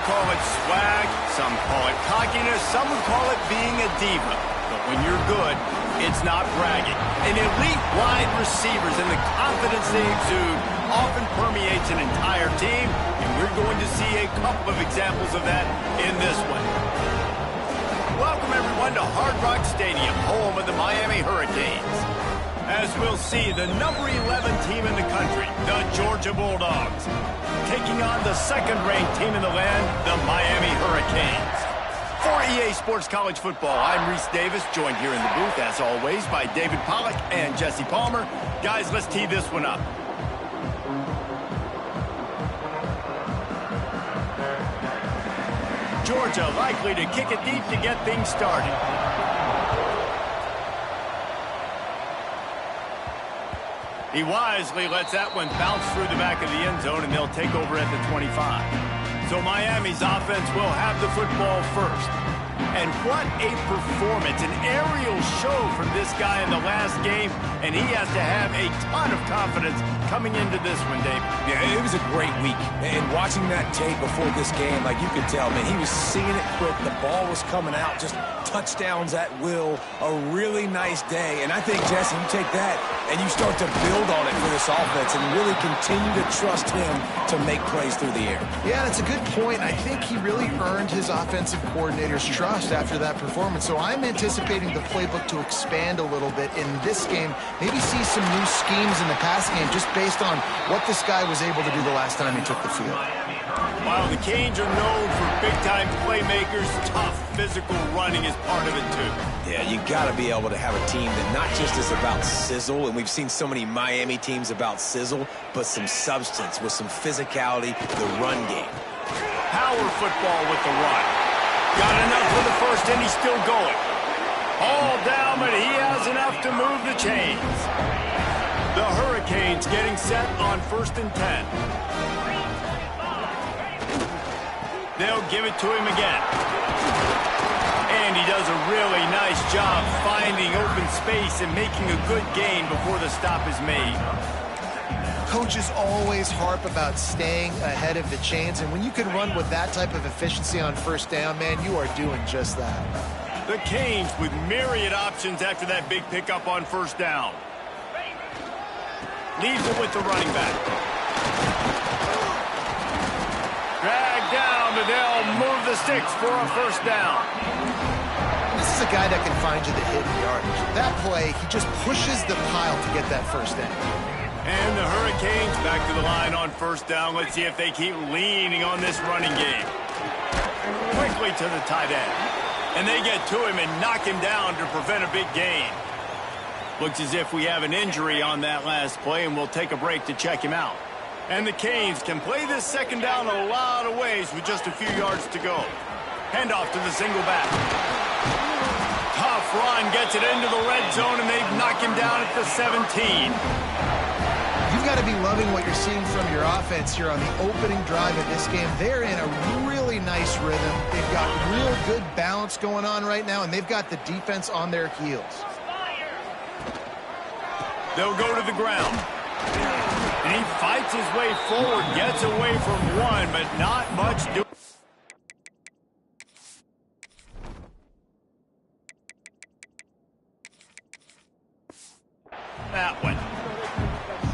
call it swag, some call it cockiness, some would call it being a diva. But when you're good, it's not bragging. An elite wide receivers and the confidence they exude often permeates an entire team, and we're going to see a couple of examples of that in this one. Welcome, everyone, to Hard Rock Stadium, home of the Miami Hurricanes. As we'll see, the number 11 team in the country, the Georgia Bulldogs, taking on the second-ranked team in the land, the Miami Hurricanes. For EA Sports College Football, I'm Reese Davis, joined here in the booth, as always, by David Pollack and Jesse Palmer. Guys, let's tee this one up. Georgia likely to kick it deep to get things started. He wisely lets that one bounce through the back of the end zone, and they'll take over at the 25. So Miami's offense will have the football first. And what a performance, an aerial show from this guy in the last game, and he has to have a ton of confidence coming into this one, Dave. Yeah, it was a great week. And watching that tape before this game, like you could tell, man, he was seeing it quick. The ball was coming out, just touchdowns at will. A really nice day. And I think, Jesse, you take that and you start to build on it for this offense and really continue to trust him to make plays through the air. Yeah, that's a good point. I think he really earned his offensive coordinator's trust after that performance. So I'm anticipating the playbook to expand a little bit in this game. Maybe see some new schemes in the passing game just based on what this guy was able to do the last time he took the field. While the Canes are known for big-time playmakers, tough physical running is part of it, too. Yeah, you got to be able to have a team that not just is about sizzle, and we've seen so many Miami teams about sizzle, but some substance with some physicality, the run game. Power football with the run. Got enough for the first, and he's still going. All down, but he has enough to move the chains. The Hurricanes getting set on 1st and 10. They'll give it to him again. And he does a really nice job finding open space and making a good gain before the stop is made. Coaches always harp about staying ahead of the chains, and when you can run with that type of efficiency on first down, man, you are doing just that. The Canes with myriad options after that big pickup on first down. Leaves it with the running back. Drag down, but they'll move the sticks for a first down. This is a guy that can find you the hidden yardage. That play, he just pushes the pile to get that first down. And the Hurricanes back to the line on first down. Let's see if they keep leaning on this running game. Quickly to the tight end. And they get to him and knock him down to prevent a big gain. Looks as if we have an injury on that last play, and we'll take a break to check him out. And the Canes can play this second down a lot of ways with just a few yards to go. Handoff to the single back. Tough run, gets it into the red zone, and they've knocked him down at the 17. You've got to be loving what you're seeing from your offense here on the opening drive of this game. They're in a really nice rhythm. They've got real good balance going on right now, and they've got the defense on their heels. They'll go to the ground. And he fights his way forward, gets away from one, but not much doing. That one.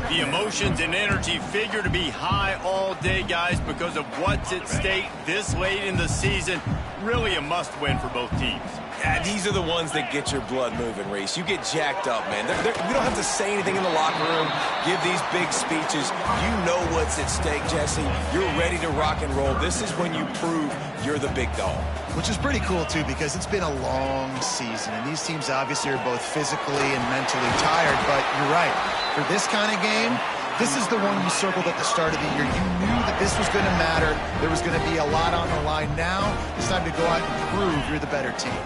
The emotions and energy figure to be high all day, guys, because of what's at stake this late in the season. Really a must-win for both teams. Yeah, these are the ones that get your blood moving, Reese. You get jacked up, man. We don't have to say anything in the locker room, give these big speeches. You know what's at stake, Jesse. You're ready to rock and roll. This is when you prove you're the big dog. Which is pretty cool, too, because it's been a long season. And these teams obviously are both physically and mentally tired. But you're right. For this kind of game, this is the one you circled at the start of the year. You knew that this was going to matter. There was going to be a lot on the line. Now it's time to go out and prove you're the better team.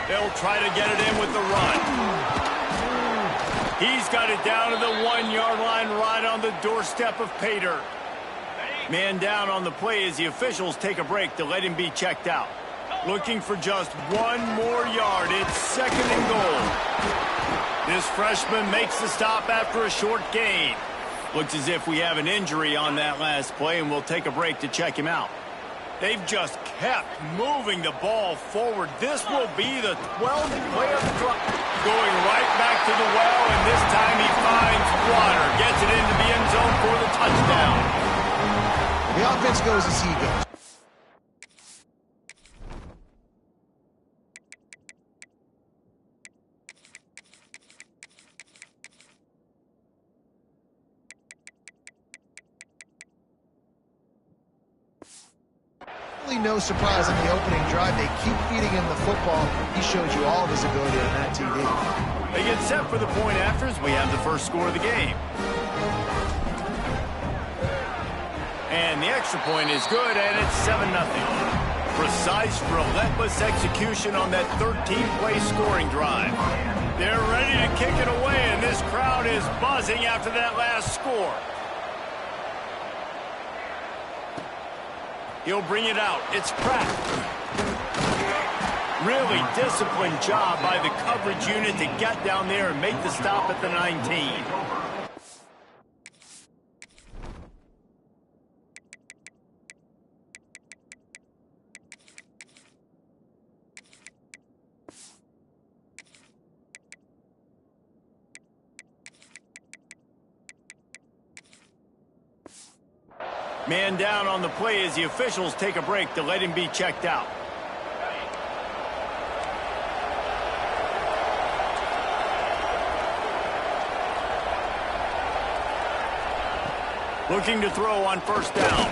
They'll try to get it in with the run. He's got it down to the 1-yard line right on the doorstep of Pater. Man down on the play as the officials take a break to let him be checked out. Looking for just one more yard. It's second and goal. This freshman makes the stop after a short gain. Looks as if we have an injury on that last play, and we'll take a break to check him out. They've just kept moving the ball forward. This will be the 12th play of the drive. Going right back to the well, and this time he finds water. Gets it into the end zone for the touchdown. The offense goes as he goes. No surprise on the opening drive. They keep feeding him the football. He showed you all of his ability on that TD. They get set for the point afters. We have the first score of the game. And the extra point is good, and it's 7-0. Precise, relentless execution on that 13-play scoring drive. They're ready to kick it away, and this crowd is buzzing after that last score. He'll bring it out. It's Pratt. Really disciplined job by the coverage unit to get down there and make the stop at the 19. Man down on the play as the officials take a break to let him be checked out. Looking to throw on first down.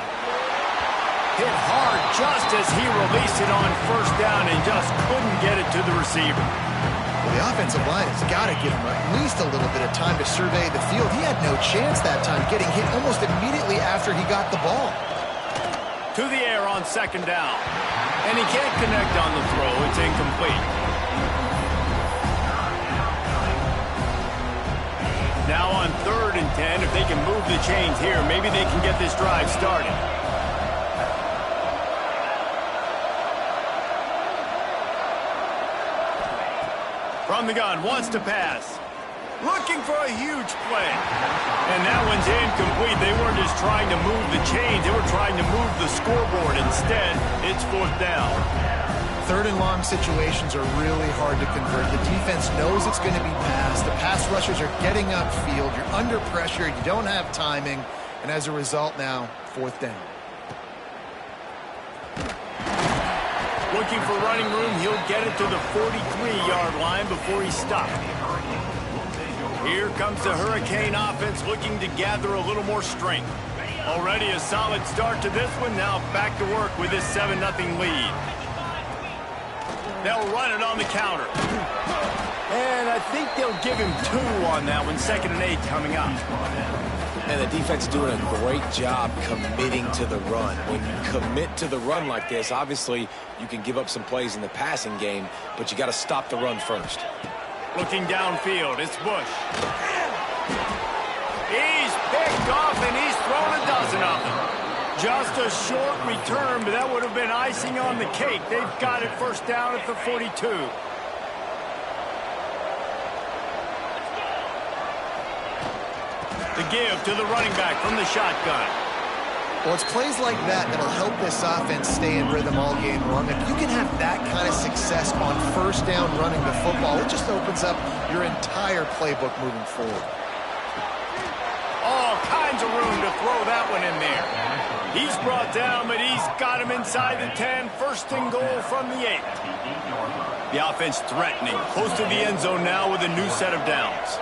Hit hard just as he released it on first down and just couldn't get it to the receiver. Well, the offensive line has got to give him at least a little bit of time to survey the field. He had no chance that time, getting hit almost immediately after he got the ball. To the air on second down. And he can't connect on the throw. It's incomplete. Now on 3rd and 10, if they can move the chains here, maybe they can get this drive started. From the gun, wants to pass. Looking for a huge play. And that one's incomplete. They weren't just trying to move the chains. They were trying to move the scoreboard. Instead, it's 4th down. 3rd and long situations are really hard to convert. The defense knows it's going to be passed. The pass rushers are getting upfield. You're under pressure. You don't have timing. And as a result now, 4th down. Looking for running room. He'll get it to the 43-yard line before he stopped. Here comes the Hurricane offense looking to gather a little more strength. Already a solid start to this one. Now back to work with this 7-0 lead. They'll run it on the counter. And I think they'll give him 2 on that one. 2nd and 8 coming up. And the defense is doing a great job committing to the run. When you commit to the run like this, obviously you can give up some plays in the passing game, but you got to stop the run first. Looking downfield, it's Bush. He's picked off, and he's thrown a dozen of them. Just a short return, but that would have been icing on the cake. They've got it 1st down at the 42. The give to the running back from the shotgun. Well, it's plays like that that'll help this offense stay in rhythm all game long. If you can have that kind of success on 1st down running the football, it just opens up your entire playbook moving forward. All kinds of room to throw that one in there. He's brought down, but he's got him inside the 10. 1st and goal from the 8. The offense threatening, close to the end zone now with a new set of downs.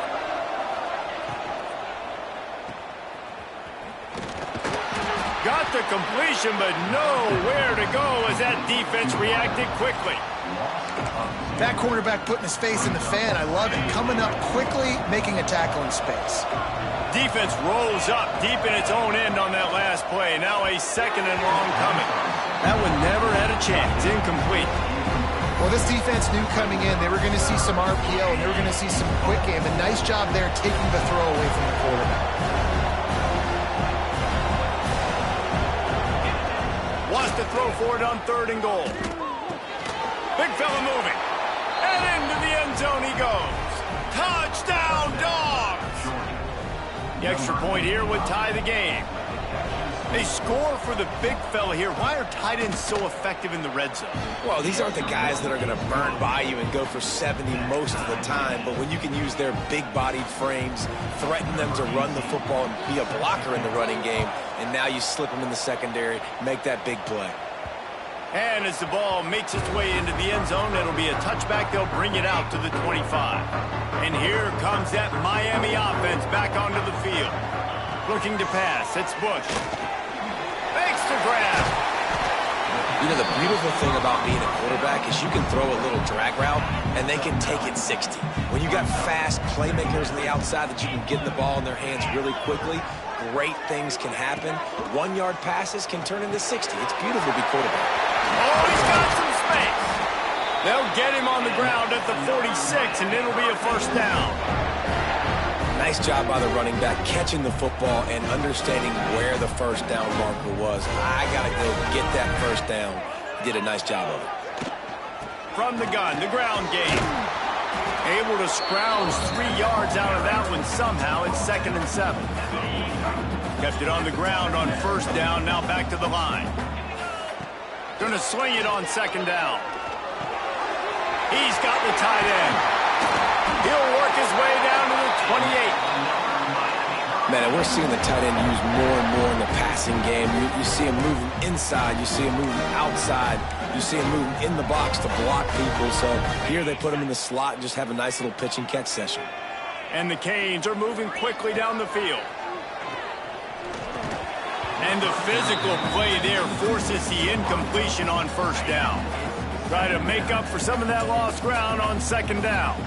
Got the completion, but nowhere to go as that defense reacted quickly. That quarterback putting his face in the fan, I love it. Coming up quickly, making a tackle in space. Defense rolls up deep in its own end on that last play. Now a 2nd and long coming. That one never had a chance. Incomplete. Well, this defense knew coming in they were going to see some RPO and they were going to see some quick game. A nice job there taking the throw away from the quarterback. Wants to throw for it on 3rd and goal. Big fella moving. And into the end zone he goes. Touchdown, Dogs! The extra point here would tie the game. They score for the big fella here. Why are tight ends so effective in the red zone? Well, these aren't the guys that are going to burn by you and go for 70 most of the time, but when you can use their big-bodied frames, threaten them to run the football and be a blocker in the running game, and now you slip them in the secondary, make that big play. And as the ball makes its way into the end zone, it'll be a touchback. They'll bring it out to the 25. And here comes that Miami offense back onto the field. Looking to pass. It's Bush. Fakes the grab. You know, the beautiful thing about being a quarterback is you can throw a little drag route, and they can take it 60. When you got fast playmakers on the outside that you can get the ball in their hands really quickly, great things can happen. 1-yard passes can turn into 60. It's beautiful to be quarterback. Oh, he's got some space. They'll get him on the ground at the 46, and it'll be a first down. Nice job by the running back catching the football and understanding where the first down marker was. I got to go get that first down. He did a nice job of it. From the gun, the ground game. Able to scrounge 3 yards out of that one somehow. It's 2nd and 7. Kept it on the ground on first down. Now back to the line. Going to swing it on 2nd down. He's got the tight end. He'll work his way down to the 28. Man, and we're seeing the tight end used more and more in the passing game. You see him moving inside. You see him moving outside. You see him moving in the box to block people. So here they put him in the slot and just have a nice little pitch and catch session. And the Canes are moving quickly down the field. And the physical play there forces the incompletion on first down. Try to make up for some of that lost ground on 2nd down.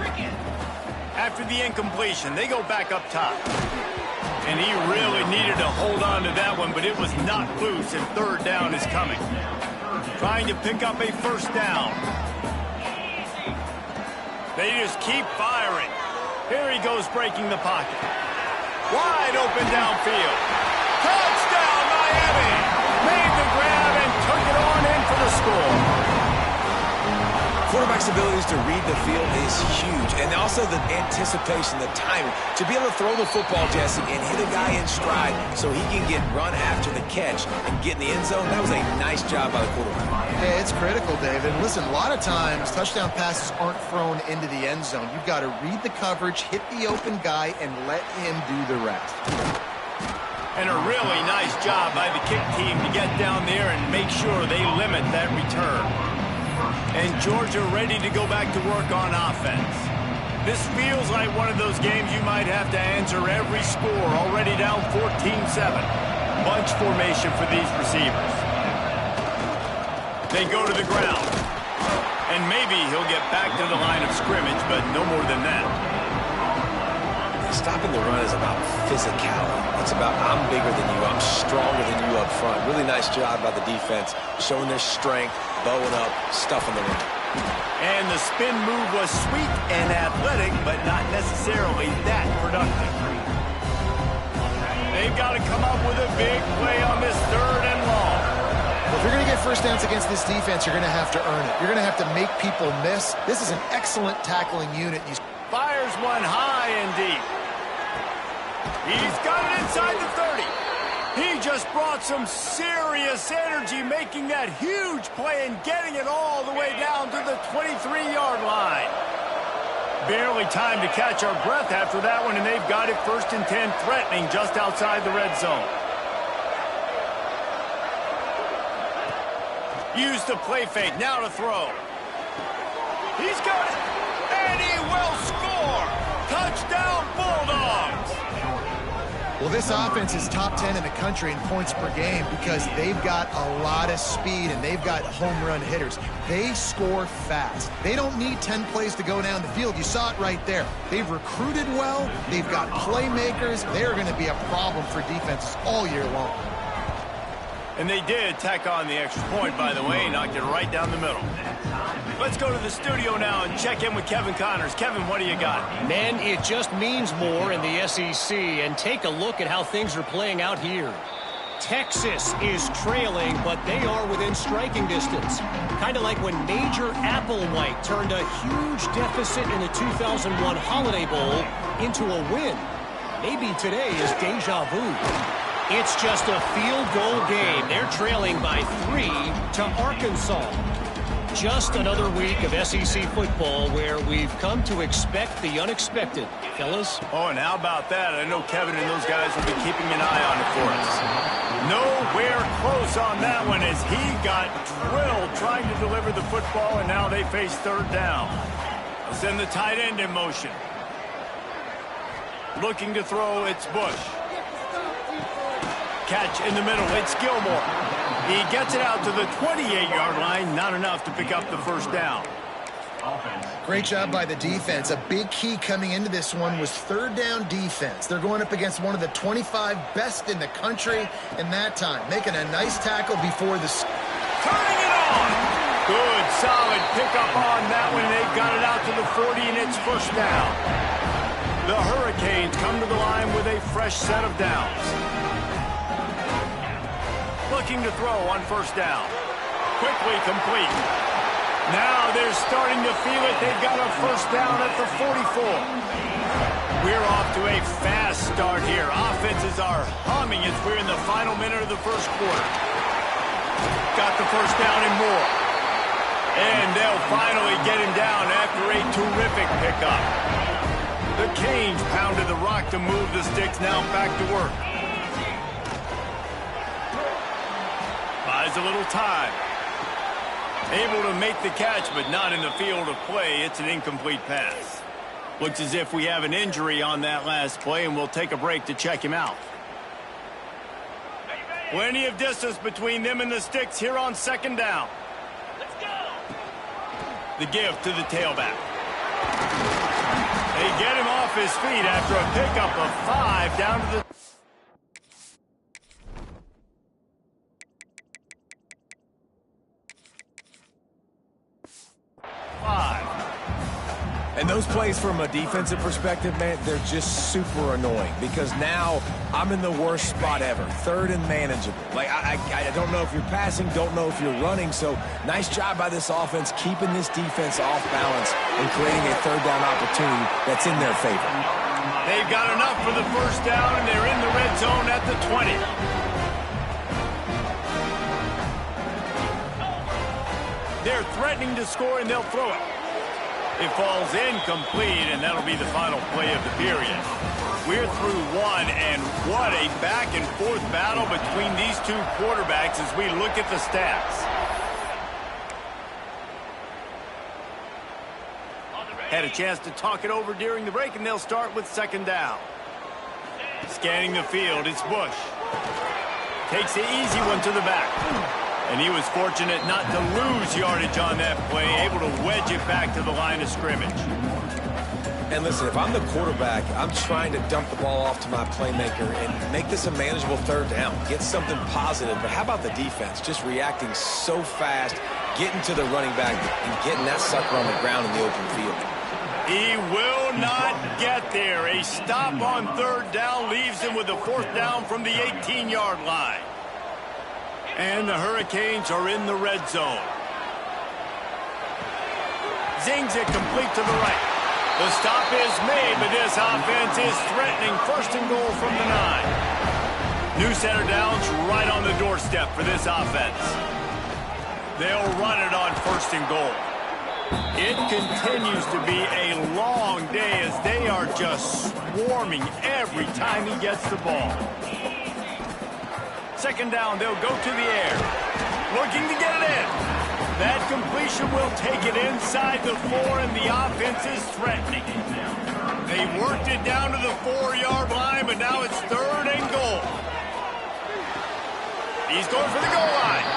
After the incompletion, they go back up top. And he really needed to hold on to that one, but it was not loose, and 3rd down is coming. Trying to pick up a first down. They just keep firing. Here he goes breaking the pocket. Wide open downfield. Touchdown, Miami! Made the grab and took it on in for the score. Quarterback's abilities to read the field is huge, and also the anticipation, the timing. To be able to throw the football, Jesse, and hit a guy in stride so he can get run after the catch and get in the end zone, that was a nice job by the quarterback. Yeah, it's critical, David. Listen, a lot of times touchdown passes aren't thrown into the end zone. You've got to read the coverage, hit the open guy, and let him do the rest. And a really nice job by the kick team to get down there and make sure they limit that return. And Georgia ready to go back to work on offense. This feels like one of those games you might have to answer every score. Already down 14-7. Bunch formation for these receivers. They go to the ground. And maybe he'll get back to the line of scrimmage, but no more than that. Stopping the run is about physicality. It's about I'm bigger than you, I'm stronger than you up front. Really nice job by the defense, showing their strength, bowing up, stuffing the run. And the spin move was sweet and athletic, but not necessarily that productive. They've got to come up with a big play on this 3rd and long. Well, if you're going to get first downs against this defense, you're going to have to earn it. You're going to have to make people miss. This is an excellent tackling unit. Fires one high and deep. He's got it inside the 30. He just brought some serious energy making that huge play and getting it all the way down to the 23-yard line. Barely time to catch our breath after that one, and they've got it 1st and 10, threatening just outside the red zone. Use the play fake, now to throw. He's got it, and he will score! Touchdown, Bulldogs! Well, this offense is top 10 in the country in points per game because they've got a lot of speed and they've got home run hitters. They score fast. They don't need 10 plays to go down the field. You saw it right there. They've recruited well. They've got playmakers. They're going to be a problem for defenses all year long. And they did tack on the extra point, by the way, knocked it right down the middle. Let's go to the studio now and check in with Kevin Connors. Kevin, what do you got? Man, it just means more in the SEC, and take a look at how things are playing out here. Texas is trailing, but they are within striking distance. Kind of like when Major Applewhite turned a huge deficit in the 2001 Holiday Bowl into a win. Maybe today is deja vu. It's just a field goal game. They're trailing by 3 to Arkansas. Just another week of SEC football where we've come to expect the unexpected. Fellas? Oh, and how about that? I know Kevin and those guys will be keeping an eye on it for us. Nowhere close on that one as he got drilled trying to deliver the football, and now they face third down. I'll send the tight end in motion. Looking to throw, it's Bush. Catch in the middle, it's Gilmore. He gets it out to the 28-yard line, not enough to pick up the first down. Great job by the defense. A big key coming into this one was third down defense. They're going up against one of the 25 best in the country in that time, making a nice tackle before the... Turning it on! Good, solid pickup on that one. They got it out to the 40, and it's first down. The Hurricanes come to the line with a fresh set of downs. Looking to throw on first down. Quickly complete. Now they're starting to feel it. They've got a first down at the 44. We're off to a fast start here. Offenses are humming as we're in the final minute of the first quarter. Got the first down and more. And they'll finally get him down after a terrific pickup. The Canes pounded the rock to move the sticks. Now back to work. Buys a little time. Able to make the catch, but not in the field of play. It's an incomplete pass. Looks as if we have an injury on that last play, and we'll take a break to check him out. Plenty of distance between them and the sticks here on second down. Let's go. The give to the tailback. They get him off his feet after a pickup of 5 down to the... And those plays from a defensive perspective, man, they're just super annoying because now I'm in the worst spot ever, third and manageable. Like, I don't know if you're passing, don't know if you're running, so nice job by this offense keeping this defense off balance and creating a third down opportunity that's in their favor. They've got enough for the first down, and they're in the red zone at the 20. They're threatening to score, and they'll throw it. It falls incomplete, and that'll be the final play of the period. We're through one, and what a back-and-forth battle between these two quarterbacks as we look at the stats. Had a chance to talk it over during the break, and they'll start with second down. Scanning the field, it's Bush. Takes the easy one to the back. And he was fortunate not to lose yardage on that play, able to wedge it back to the line of scrimmage. And listen, if I'm the quarterback, I'm trying to dump the ball off to my playmaker and make this a manageable third down, get something positive. But how about the defense just reacting so fast, getting to the running back and getting that sucker on the ground in the open field? He will not get there. A stop on third down leaves him with a fourth down from the 18-yard line. And the Hurricanes are in the red zone. Zings it complete to the right. The stop is made, but this offense is threatening first and goal from the 9. New center downs right on the doorstep for this offense. They'll run it on first and goal. It continues to be a long day as they are just swarming every time he gets the ball. Second down, they'll go to the air. Looking to get it in. That completion will take it inside the 4, and the offense is threatening. They worked it down to the 4-yard line, but now it's third and goal. He's going for the goal line.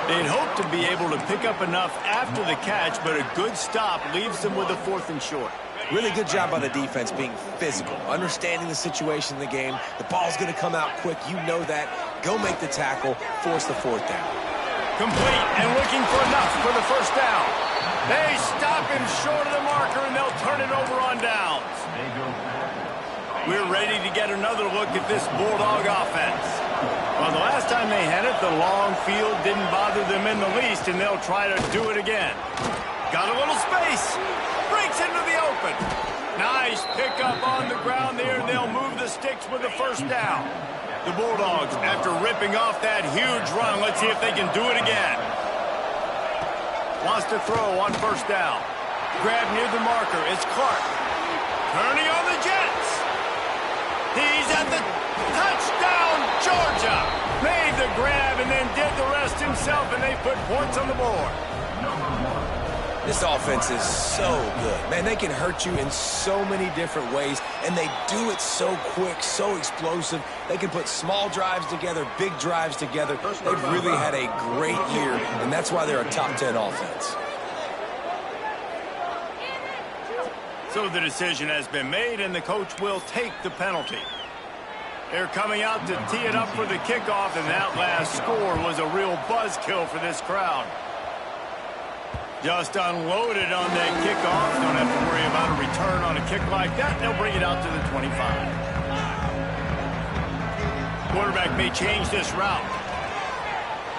They'd hoped to be able to pick up enough after the catch, but a good stop leaves them with a 4th and short. Really good job by the defense being physical, understanding the situation in the game. The ball's going to come out quick. You know that. Go make the tackle, force the fourth down. Complete and looking for enough for the first down. They stop him short of the marker, and they'll turn it over on downs. We're ready to get another look at this Bulldog offense. Well, the last time they had it, the long field didn't bother them in the least, and they'll try to do it again. Got a little space. Breaks into the open. Nice pickup on the ground there, and they'll move the sticks with the first down. The Bulldogs, after ripping off that huge run, let's see if they can do it again. Wants to throw on first down. Grab near the marker. It's Clark. Turning on the Jets. He's at the touchdown, Georgia. Made the grab and then did the rest himself, and they put points on the board. This offense is so good. Man, they can hurt you in so many different ways, and they do it so quick, so explosive. They can put small drives together, big drives together. They've really had a great year, and that's why they're a top 10 offense. So the decision has been made, and the coach will take the penalty. They're coming out to tee it up for the kickoff, and that last score was a real buzzkill for this crowd. Just unloaded on that kickoff. Don't have to worry about a return on a kick like that. They'll bring it out to the 25. Quarterback may change this route.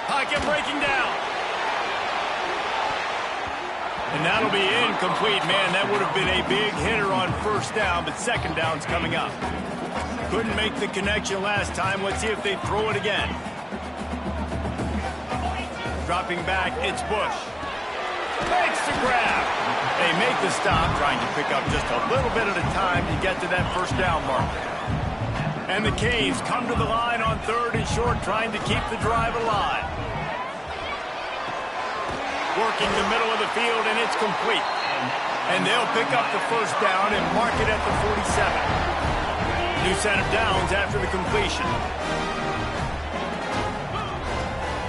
Pocket breaking down. And that'll be incomplete. Man, that would have been a big hitter on first down, but second down's coming up. Couldn't make the connection last time. Let's see if they throw it again. Dropping back, it's Bush. Makes the grab. They make the stop, trying to pick up just a little bit at a time to get to that first down marker. And the Canes come to the line on third and short, trying to keep the drive alive. Working the middle of the field, and it's complete. And they'll pick up the first down and mark it at the 47. New set of downs after the completion.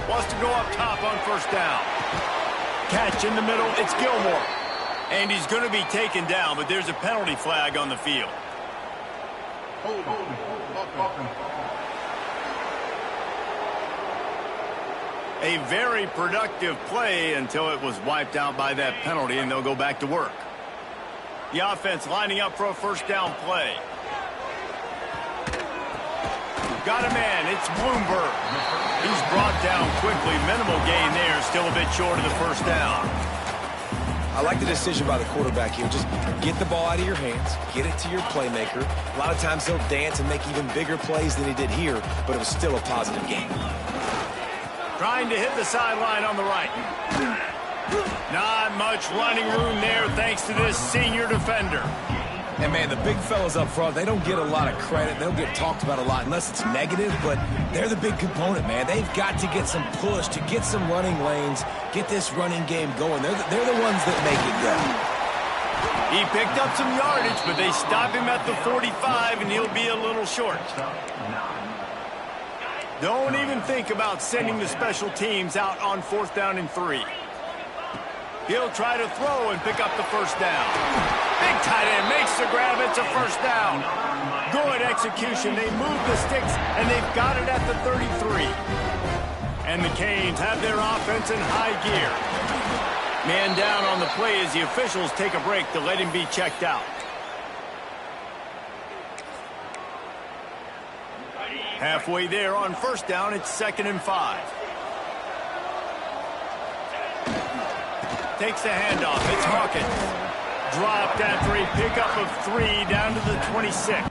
Wants to go up top on first down. Catch in the middle, it's Gilmore. And he's going to be taken down, but there's a penalty flag on the field. A very productive play until it was wiped out by that penalty, and they'll go back to work. The offense lining up for a first down play. Got a man, it's Bloomberg. He's brought down quickly. Minimal gain there, still a bit short of the first down. I like the decision by the quarterback here. Just get the ball out of your hands, get it to your playmaker. A lot of times he'll dance and make even bigger plays than he did here, but it was still a positive game. Trying to hit the sideline on the right. Not much running room there thanks to this senior defender. And, man, the big fellas up front, they don't get a lot of credit. They'll get talked about a lot unless it's negative, but they're the big component, man. They've got to get some push, to get some running lanes, get this running game going. They're the ones that make it go. He picked up some yardage, but they stop him at the 45, and he'll be a little short. Don't even think about sending the special teams out on 4th down and 3. He'll try to throw and pick up the first down. Big tight end makes the grab. It's a first down. Good execution. They move the sticks, and they've got it at the 33. And the Canes have their offense in high gear. Man down on the play as the officials take a break to let him be checked out. Halfway there on first down, it's 2nd and 5. Takes the handoff. It's Hawkins. Dropped after a pickup of 3 down to the 26.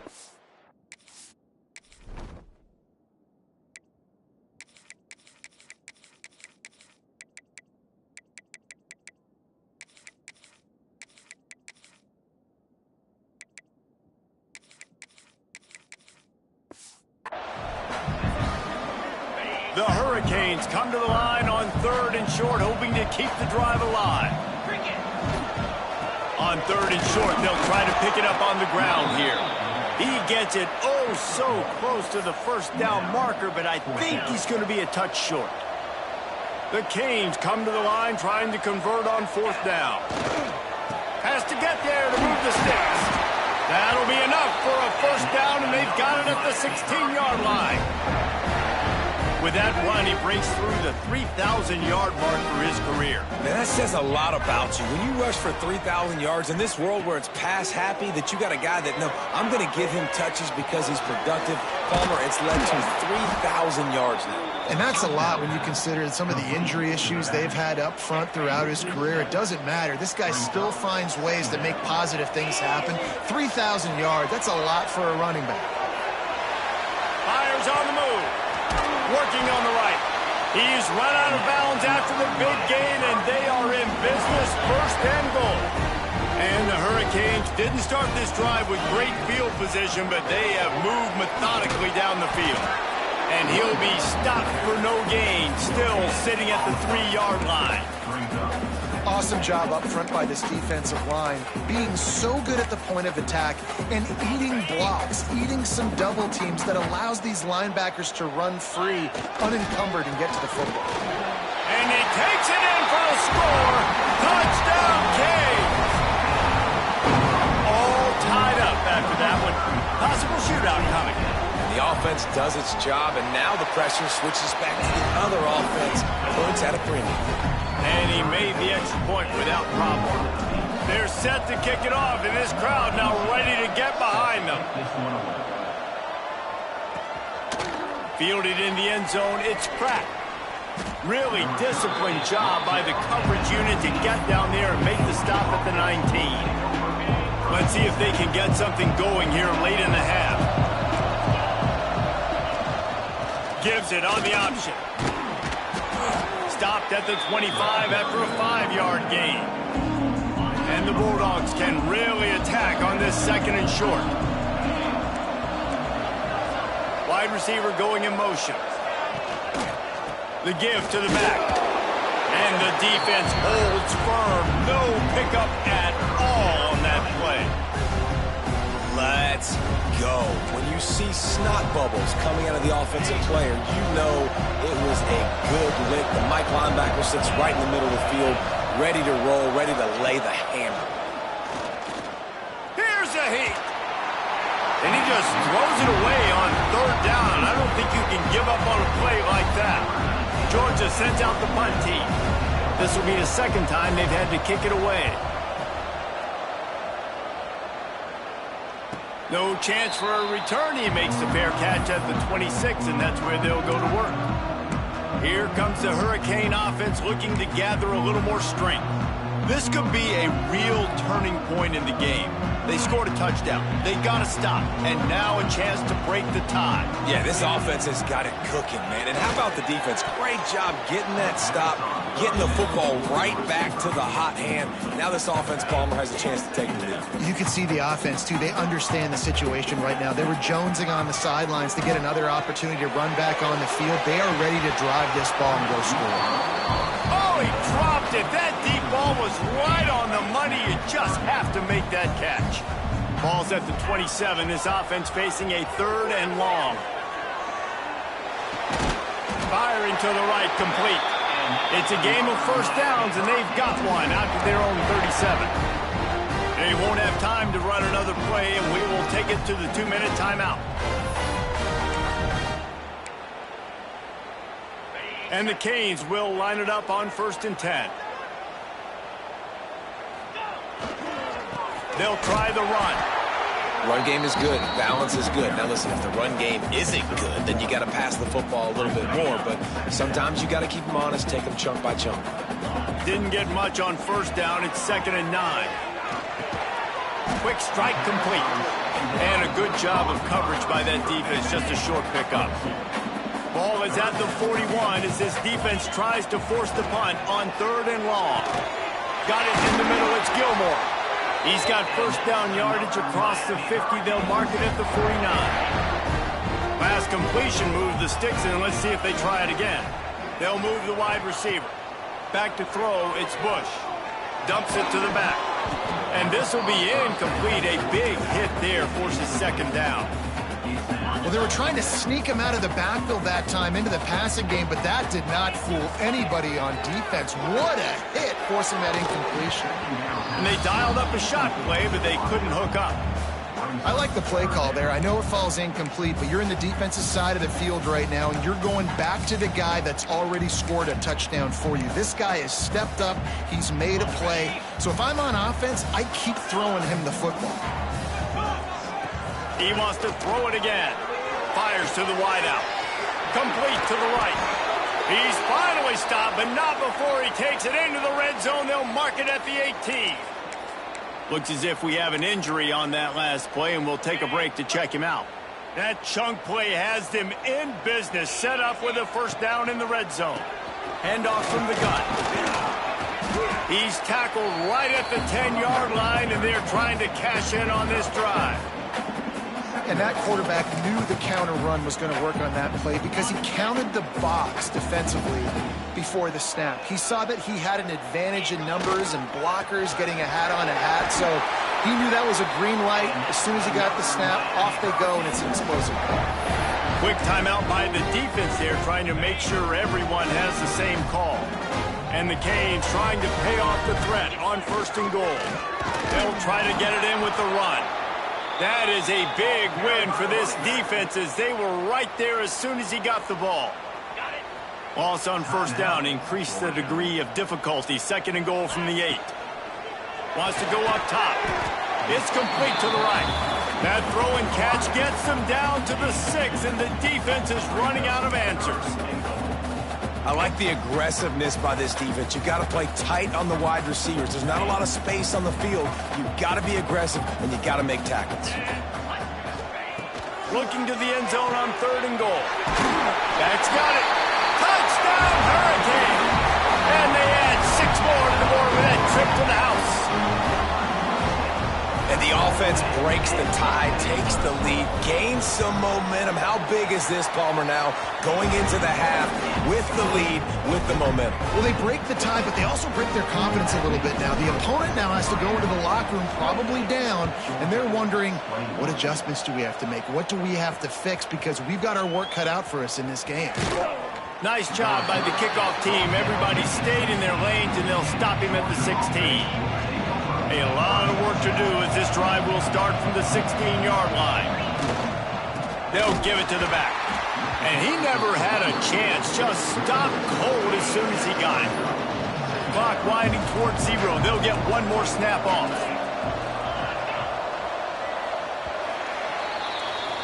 The Hurricanes come to the line on 3rd and short, hoping to keep the drive alive. On 3rd and short, they'll try to pick it up on the ground here. He gets it oh so close to the first down marker, but I think he's going to be a touch short. The Canes come to the line trying to convert on 4th down. Has to get there to move the sticks. That'll be enough for a first down, and they've got it at the 16-yard line. With that run, he breaks through the 3,000-yard mark for his career. Man, that says a lot about you. When you rush for 3,000 yards in this world where it's pass happy, that you got a guy that, no, I'm going to give him touches because he's productive. Palmer, it's led to 3,000 yards now. And that's a lot when you consider some of the injury issues they've had up front throughout his career. It doesn't matter. This guy still finds ways to make positive things happen. 3,000 yards, that's a lot for a running back. Fires on the move. Working on the right. He's run out of bounds after the big gain, and they are in business, first and goal. And the Hurricanes didn't start this drive with great field position, but they have moved methodically down the field. And he'll be stopped for no gain, still sitting at the 3-yard line. Awesome job up front by this defensive line, being so good at the point of attack and eating blocks, eating some double teams that allows these linebackers to run free, unencumbered, and get to the football. And he takes it in for a score. Touchdown, Canes. All tied up after that one. Possible shootout coming. The offense does its job, and now the pressure switches back to the other offense. Points at a premium. And he made the extra point without problem. They're set to kick it off, and this crowd now ready to get behind them. Fielded in the end zone, it's Pratt. Really disciplined job by the coverage unit to get down there and make the stop at the 19. Let's see if they can get something going here late in the half. Gives it on the option. Stopped at the 25 after a 5-yard gain. And the Bulldogs can really attack on this second and short. Wide receiver going in motion. The give to the back. And the defense holds firm. No pickup at all on that play. Let's go. When you see snot bubbles coming out of the offensive player, you know it was a good lick. The Mike linebacker sits right in the middle of the field, ready to roll, ready to lay the hammer. Here's a heat. And he just throws it away on third down. I don't think you can give up on a play like that. Georgia sends out the punt team. This will be the second time they've had to kick it away. No chance for a return. He makes the fair catch at the 26, and that's where they'll go to work. Here comes the Hurricane offense looking to gather a little more strength. This could be a real turning point in the game. They scored a touchdown. They got to stop, and now a chance to break the tie. Yeah, this offense has got it cooking, man. And how about the defense? Great job getting that stop, getting the football right back to the hot hand. Now this offense, Palmer, has a chance to take the lead. You can see the offense, too. They understand the situation right now. They were jonesing on the sidelines to get another opportunity to run back on the field. They are ready to drive this ball and go score. Oh, he dropped it. That deep ball was right on the money. You just have to make that catch. Ball's at the 27. This offense facing a 3rd and long. Firing to the right, complete. It's a game of first downs, and they've got one out to their own 37. They won't have time to run another play, and we will take it to the 2-minute timeout. And the Canes will line it up on 1st and 10. They'll try the run. Run game is good. Balance is good. Now listen, if the run game isn't good, then you got to pass the football a little bit more. But sometimes you got to keep them honest, take them chunk by chunk. Didn't get much on 1st down. It's 2nd and 9. Quick strike complete. And a good job of coverage by that defense. Just a short pickup. Ball is at the 41 as this defense tries to force the punt on 3rd and long. Got it in the middle. It's Gilmore. He's got first down yardage across the 50. They'll mark it at the 49. Pass completion, move the sticks in. Let's see if they try it again. They'll move the wide receiver. Back to throw, it's Bush. Dumps it to the back. And this will be incomplete. A big hit there forces 2nd down. Well, they were trying to sneak him out of the backfield that time into the passing game, but that did not fool anybody on defense. What a hit, forcing that incompletion. And they dialed up a shot play, but they couldn't hook up. I like the play call there. I know it falls incomplete, but you're in the defensive side of the field right now, and you're going back to the guy that's already scored a touchdown for you. This guy has stepped up. He's made a play. So if I'm on offense, I keep throwing him the football. He wants to throw it again. Fires to the wideout. Complete to the right. He's finally stopped, but not before he takes it into the red zone. They'll mark it at the 18. Looks as if we have an injury on that last play, and we'll take a break to check him out. That chunk play has them in business, set up with a first down in the red zone. Handoff from the gun. He's tackled right at the 10-yard line, and they're trying to cash in on this drive. And that quarterback knew the counter run was going to work on that play because he counted the box defensively before the snap. He saw that he had an advantage in numbers and blockers getting a hat on a hat, so he knew that was a green light. As soon as he got the snap, off they go, and it's an explosive play. Quick timeout by the defense there, trying to make sure everyone has the same call. And the Canes trying to pay off the threat on 1st and goal. They'll try to get it in with the run. That is a big win for this defense as they were right there as soon as he got the ball. Loss on 1st down increased the degree of difficulty. 2nd and goal from the 8. Wants to go up top. It's complete to the right. That throw and catch gets them down to the 6, and the defense is running out of answers. I like the aggressiveness by this defense. You've got to play tight on the wide receivers. There's not a lot of space on the field. You've got to be aggressive, and you've got to make tackles. Looking to the end zone on 3rd and goal. That's got it. Touchdown, Hurricane! And they add 6 more to the board with that trip to the house. And the offense breaks the tie, takes the lead, gains some momentum. How big is this, Palmer, now? Going into the half with the lead, with the momentum. Well, they break the tie, but they also break their confidence a little bit now. The opponent now has to go into the locker room, probably down, and they're wondering, what adjustments do we have to make? What do we have to fix? Because we've got our work cut out for us in this game. Nice job by the kickoff team. Everybody stayed in their lanes, and they'll stop him at the 16. A lot of work to do as this drive will start from the 16-yard line. They'll give it to the back. And he never had a chance. Just stopped cold as soon as he got it. Clock winding towards 0. They'll get one more snap off.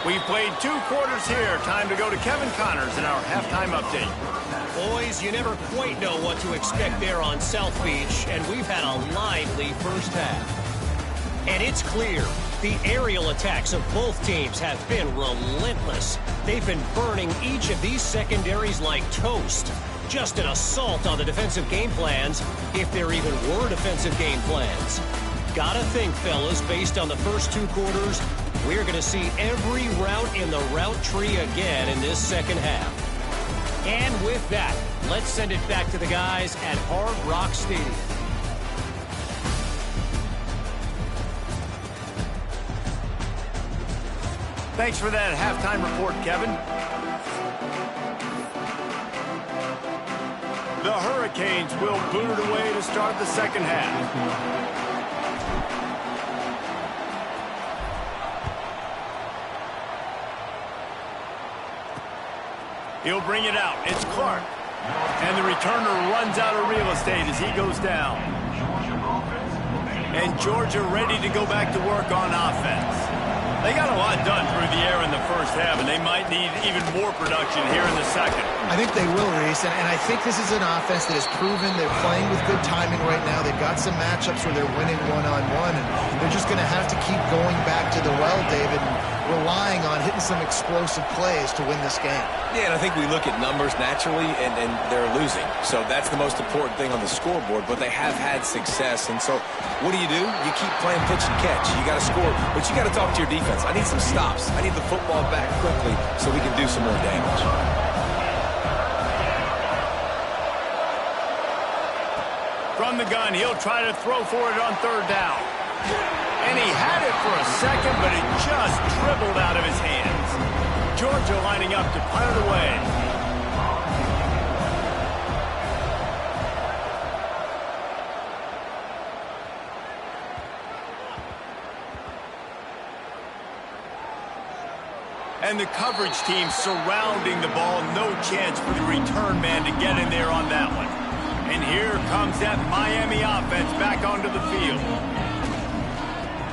We've played 2 quarters here. Time to go to Kevin Connors in our halftime update. Boys, you never quite know what to expect there on South Beach, and we've had a lively first half. And it's clear, the aerial attacks of both teams have been relentless. They've been burning each of these secondaries like toast. Just an assault on the defensive game plans, if there even were defensive game plans. Gotta think, fellas, based on the first 2 quarters, we're going to see every route in the route tree again in this second half. And with that, let's send it back to the guys at Hard Rock Stadium. Thanks for that halftime report, Kevin. The Hurricanes will boot it away to start the second half. He'll bring it out. It's Clark. And the returner runs out of real estate as he goes down. And Georgia ready to go back to work on offense. They got a lot done through the air in the first half, and they might need even more production here in the second. I think they will, Reese, and I think this is an offense that has proven they're playing with good timing right now. They've got some matchups where they're winning one-on-one, and they're just going to have to keep going back to the well, David, and relying on hitting some explosive plays to win this game. Yeah, and I think we look at numbers naturally, and they're losing. So that's the most important thing on the scoreboard, but they have had success. And so what do? You keep playing pitch and catch. You got to score, but you got to talk to your defense. I need some stops. I need the football back quickly so we can do some more damage. From the gun, he'll try to throw for it on 3rd down. And he had it for a second, but it just dribbled out of his hands. Georgia lining up to punt it away. And the coverage team surrounding the ball. No chance for the return man to get in there on that one. And here comes that Miami offense back onto the field.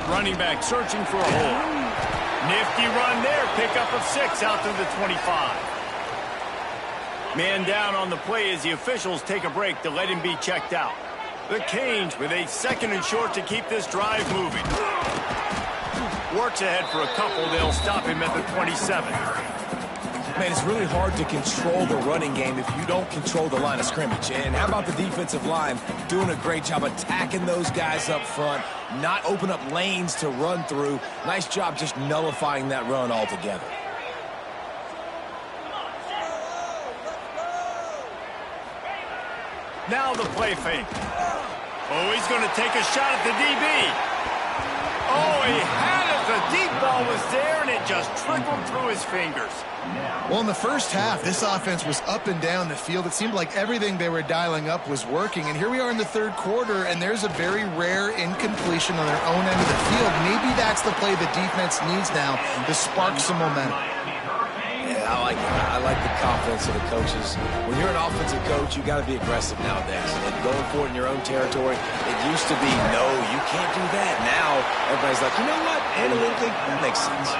Running back searching for a hole. Nifty run there. Pickup of 6 out to the 25. Man down on the play as the officials take a break to let him be checked out. The Canes with a 2nd and short to keep this drive moving. Works ahead for a couple. They'll stop him at the 27. Man, it's really hard to control the running game if you don't control the line of scrimmage. And how about the defensive line doing a great job attacking those guys up front, not open up lanes to run through. Nice job just nullifying that run altogether. Now the play fake. Oh, he's going to take a shot at the DB. Oh, he had it. The deep ball was there, and it just trickled through his fingers. Well, in the first half, this offense was up and down the field. It seemed like everything they were dialing up was working. And here we are in the third quarter, and there's a very rare incompletion on their own end of the field. Maybe that's the play the defense needs now to spark some momentum. Yeah, I like it. I like the confidence of the coaches. When you're an offensive coach, you got to be aggressive nowadays. And going for it in your own territory, it used to be, no, you can't do that. Now, everybody's like, you know what? Analytically, that makes sense.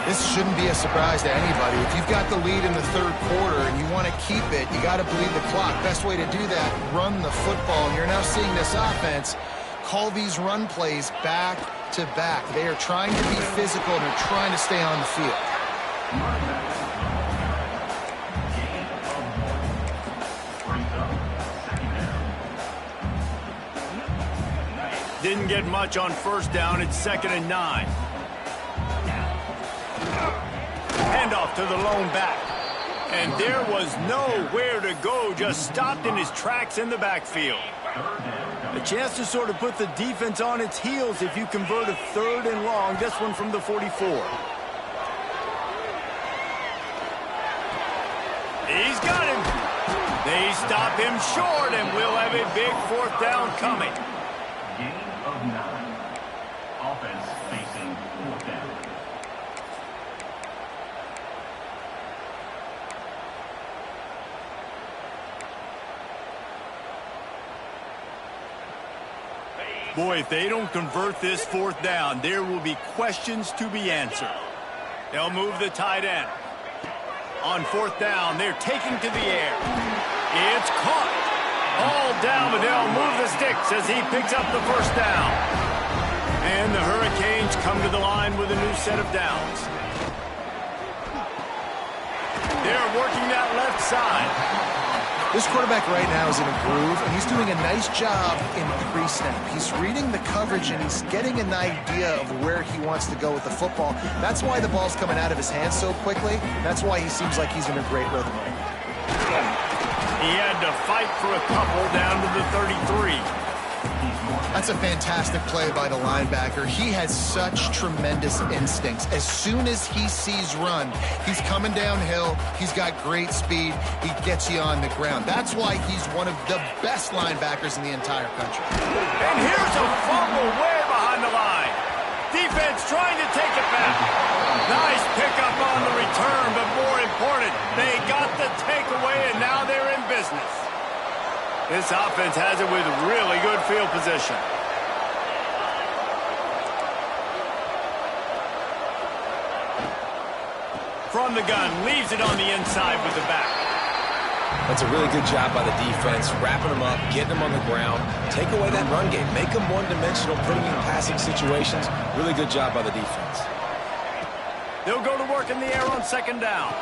This shouldn't be a surprise to anybody. If you've got the lead in the third quarter and you want to keep it, you got to bleed the clock. Best way to do that, run the football. And you're now seeing this offense call these run plays back to back. They are trying to be physical and they're trying to stay on the field. Didn't get much on first down. It's 2nd and 9. Handoff to the lone back. And there was nowhere to go. Just stopped in his tracks in the backfield. A chance to sort of put the defense on its heels if you convert a 3rd and long. This one from the 44. He's got him. They stop him short, and we'll have a big 4th down coming. Gain of 9. Offense facing 4th down. Boy, if they don't convert this 4th down, there will be questions to be answered. They'll move the tight end. On 4th down, they're taking to the air. It's caught. All down, but they'll move the sticks as he picks up the 1st down. And the Hurricanes come to the line with a new set of downs. They're working that left side. This quarterback right now is in a groove, and he's doing a nice job in pre-snap. He's reading the coverage, and he's getting an idea of where he wants to go with the football. That's why the ball's coming out of his hands so quickly. That's why he seems like he's in a great rhythm right now. He had to fight for a couple down to the 33. That's a fantastic play by the linebacker. He has such tremendous instincts. As soon as he sees run, he's coming downhill. He's got great speed. He gets you on the ground. That's why he's one of the best linebackers in the entire country. And here's a fumble way behind the line. Defense trying to take it back. Nice pickup on the return, but more important, they got the takeaway, and now they're in business. This offense has it with really good field position. From the gun, leaves it on the inside with the back. That's a really good job by the defense, wrapping them up, getting them on the ground, take away that run game, make them one-dimensional, putting them in passing situations. Really good job by the defense. They'll go to work in the air on 2nd down.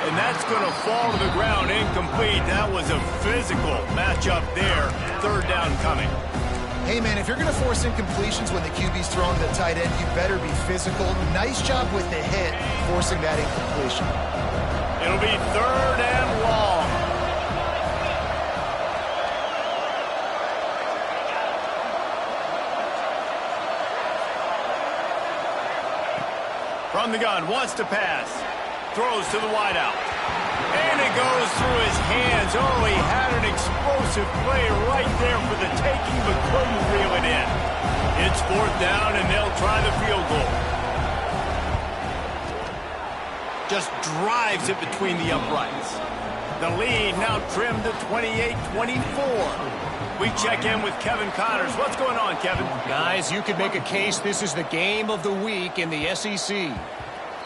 And that's going to fall to the ground incomplete. That was a physical matchup there. 3rd down coming. Hey, man, if you're going to force incompletions when the QB's throwing to the tight end, you better be physical. Nice job with the hit, forcing that incompletion. It'll be 3rd and long. From the gun, wants to pass. Throws to the wideout. And it goes through his hands. Oh, he had an explosive play right there for the taking, but couldn't reel it in. It's 4th down, and they'll try the field goal. Just drives it between the uprights. The lead now trimmed to 28-24. We check in with Kevin Connors. What's going on, Kevin? Guys, you could make a case this is the game of the week in the SEC.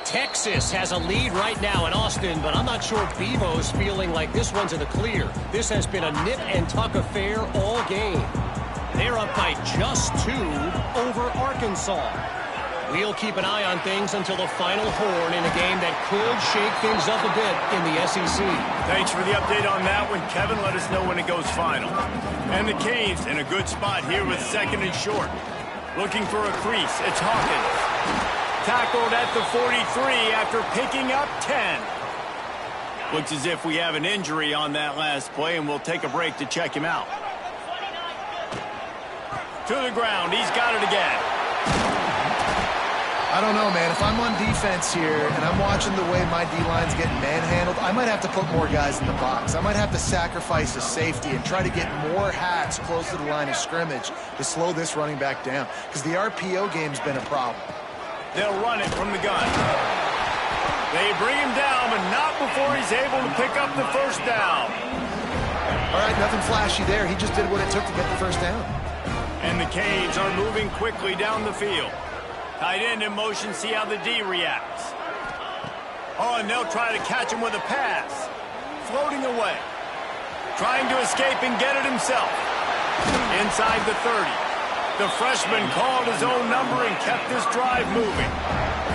Texas has a lead right now in Austin, but I'm not sure Bevo's feeling like this one's in the clear. This has been a nip-and-tuck affair all game. They're up by just 2 over Arkansas. We'll keep an eye on things until the final horn in a game that could shake things up a bit in the SEC. Thanks for the update on that one, Kevin. Let us know when it goes final. And the Canes in a good spot here with second and short. Looking for a crease. It's Hawkins. Tackled at the 43 after picking up 10. Looks as if we have an injury on that last play, and we'll take a break to check him out. To the ground. He's got it again. I don't know, man. If I'm on defense here and I'm watching the way my D-line's getting manhandled, I might have to put more guys in the box. I might have to sacrifice a safety and try to get more hats close to the line of scrimmage to slow this running back down, because the RPO game's been a problem. They'll run it from the gun. They bring him down, but not before he's able to pick up the first down. All right, nothing flashy there. He just did what it took to get the first down. And the Canes are moving quickly down the field. Tight end in motion, see how the D reacts. Oh, and they'll try to catch him with a pass. Floating away. Trying to escape and get it himself. Inside the 30. The freshman called his own number and kept this drive moving.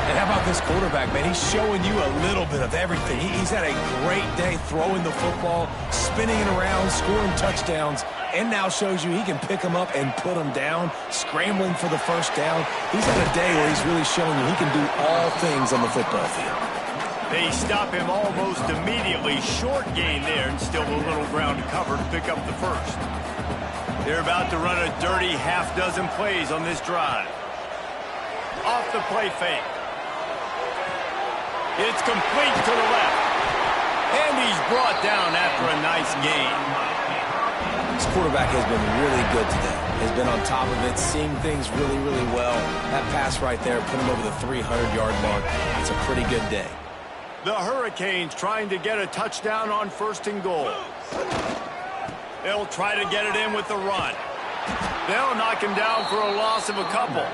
And how about this quarterback, man? He's showing you a little bit of everything. He's had a great day throwing the football, spinning it around, scoring touchdowns, and now shows you he can pick them up and put them down, scrambling for the first down. He's had a day where he's really showing you he can do all things on the football field. They stop him almost immediately. Short gain there, and still a little ground to cover to pick up the first. They're about to run a dirty half-dozen plays on this drive. Off the play fake. It's complete to the left. And he's brought down after a nice gain. This quarterback has been really good today. Has been on top of it, seeing things really, really well. That pass right there put him over the 300-yard mark. It's a pretty good day. The Hurricanes trying to get a touchdown on first and goal. They'll try to get it in with the run. They'll knock him down for a loss of a couple.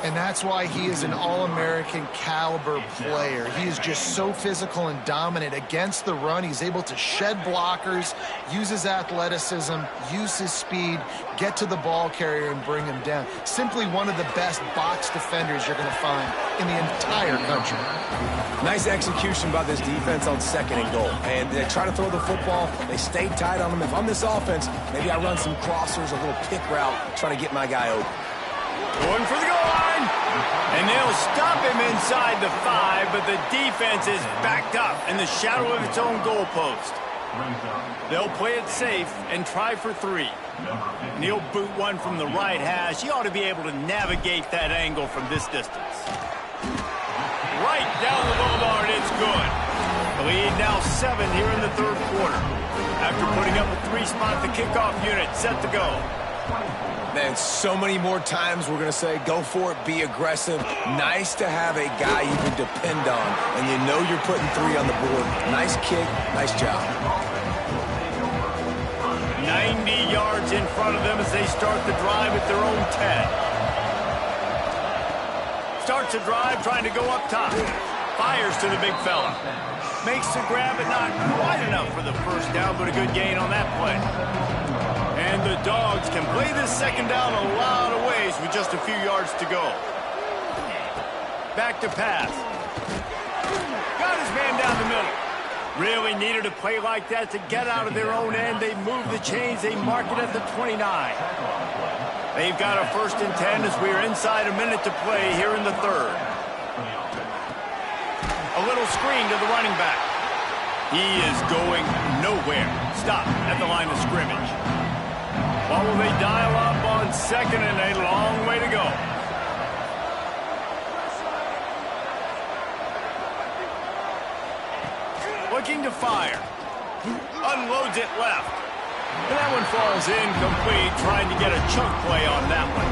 And that's why he is an All-American caliber player. He is just so physical and dominant against the run. He's able to shed blockers, use his athleticism, use his speed, get to the ball carrier and bring him down. Simply one of the best box defenders you're going to find in the entire country. Nice execution by this defense on second and goal. And they try to throw the football. They stay tight on him. If I'm this offense, maybe I run some crossers, a little pick route, try to get my guy open. Going for the goal line. And they'll stop him inside the 5, but the defense is backed up in the shadow of its own goalpost. They'll play it safe and try for 3. And he'll boot one from the right hash. He ought to be able to navigate that angle from this distance. Right down the boulevard, it's good. The lead now 7 here in the third quarter. After putting up a 3-spot, the kickoff unit set to go. Man, so many more times we're going to say, go for it, be aggressive. Nice to have a guy you can depend on, and you know you're putting 3 on the board. Nice kick, nice job. 90 yards in front of them as they start the drive at their own 10. Starts a drive trying to go up top. Fires to the big fella. Makes the grab, but not quite enough for the first down, but a good gain on that play. And the Dogs can play this second down a lot of ways with just a few yards to go. Back to pass. Got his man down the middle. Really needed a play like that to get out of their own end. They move the chains. They mark it at the 29. They've got a 1st and 10 as we are inside a minute to play here in the third. A little screen to the running back. He is going nowhere. Stop at the line of scrimmage. What will they dial up on second and a long way to go? Looking to fire. Unloads it left. And that one falls incomplete, trying to get a chunk play on that one.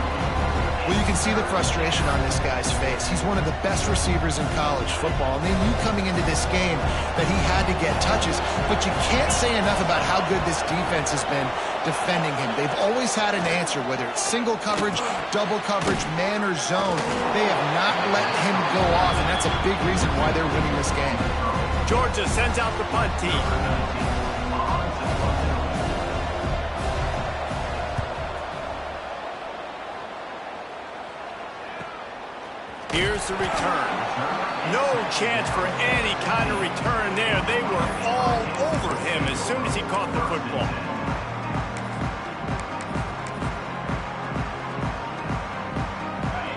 Well, you can see the frustration on this guy's face. He's one of the best receivers in college football. And they knew coming into this game that he had to get touches. But you can't say enough about how good this defense has been defending him. They've always had an answer, whether it's single coverage, double coverage, man or zone. They have not let him go off, and that's a big reason why they're winning this game. Georgia sends out the punt team. Here's the return. No chance for any kind of return there. They were all over him as soon as he caught the football.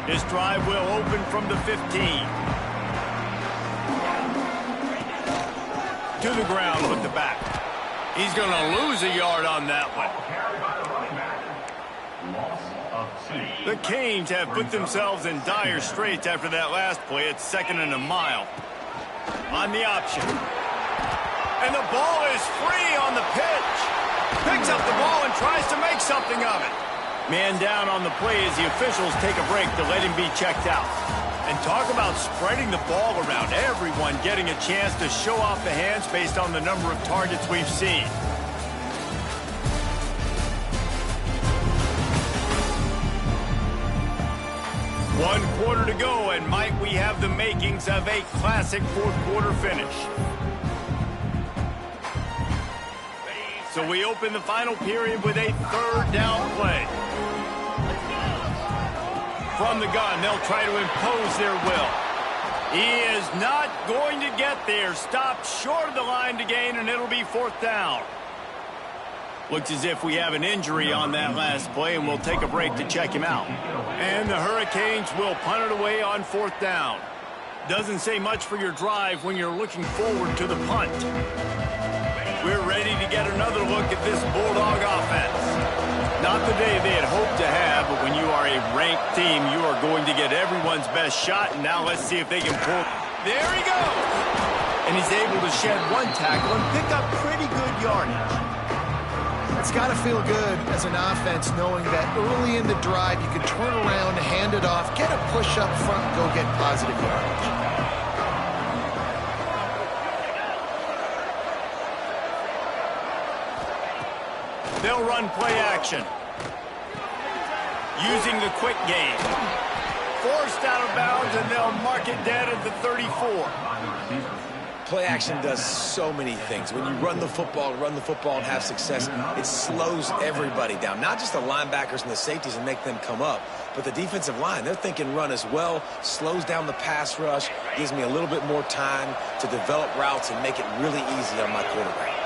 His drive will open from the 15. To the ground with the back. He's going to lose a yard on that one. The Canes have put themselves in dire straits after that last play. It's 2nd and a mile. On the option. And the ball is free on the pitch. Picks up the ball and tries to make something of it. Man down on the play as the officials take a break to let him be checked out. And talk about spreading the ball around. Everyone getting a chance to show off the hands based on the number of targets we've seen. One quarter to go, and might we have the makings of a classic fourth-quarter finish. So we open the final period with a 3rd down play. From the gun, they'll try to impose their will. He is not going to get there. Stopped short of the line to gain, and it'll be 4th down. Looks as if we have an injury on that last play, and we'll take a break to check him out. And the Hurricanes will punt it away on 4th down. Doesn't say much for your drive when you're looking forward to the punt. We're ready to get another look at this Bulldog offense. Not the day they had hoped to have, but when you are a ranked team, you are going to get everyone's best shot. And now let's see if they can pull. There he goes! And he's able to shed one tackle and pick up pretty good yardage. It's got to feel good as an offense knowing that early in the drive you can turn around, hand it off, get a push up front, and go get positive yardage. They'll run play action. Using the quick game. Forced out of bounds, and they'll mark it dead at the 34. Play action does so many things. When you run the football and have success, it slows everybody down. Not just the linebackers and the safeties and make them come up, but the defensive line. They're thinking run as well, slows down the pass rush, gives me a little bit more time to develop routes and make it really easy on my quarterback.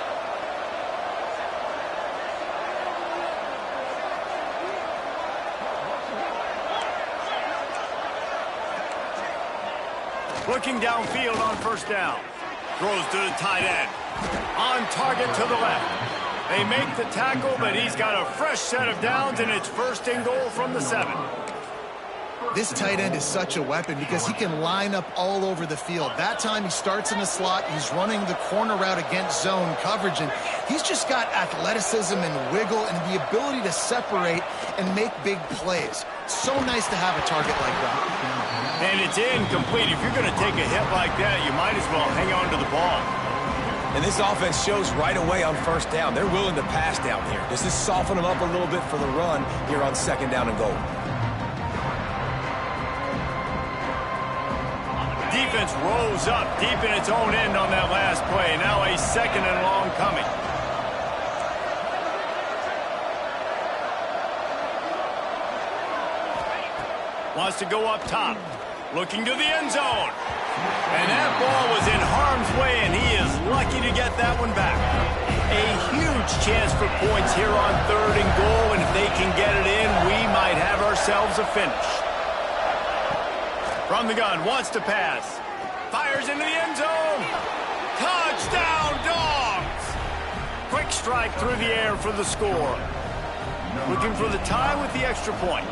Looking downfield on 1st down. Throws to the tight end. On target to the left. They make the tackle, but he's got a fresh set of downs, and it's 1st and goal from the 7. This tight end is such a weapon because he can line up all over the field. That time he starts in the slot. He's running the corner route against zone coverage, and he's just got athleticism and wiggle and the ability to separate and make big plays. So nice to have a target like that. And it's incomplete. If you're going to take a hit like that, you might as well hang on to the ball. And this offense shows right away on 1st down. They're willing to pass down here. Does this soften them up a little bit for the run here on 2nd down and goal? Defense rolls up deep in its own end on that last play. Now a 2nd and long coming. Wants to go up top. Looking to the end zone. And that ball was in harm's way, and he is lucky to get that one back. A huge chance for points here on 3rd and goal, and if they can get it in, we might have ourselves a finish. From the gun, wants to pass. Fires into the end zone. Touchdown, Dogs! Quick strike through the air for the score. Looking for the tie with the extra point.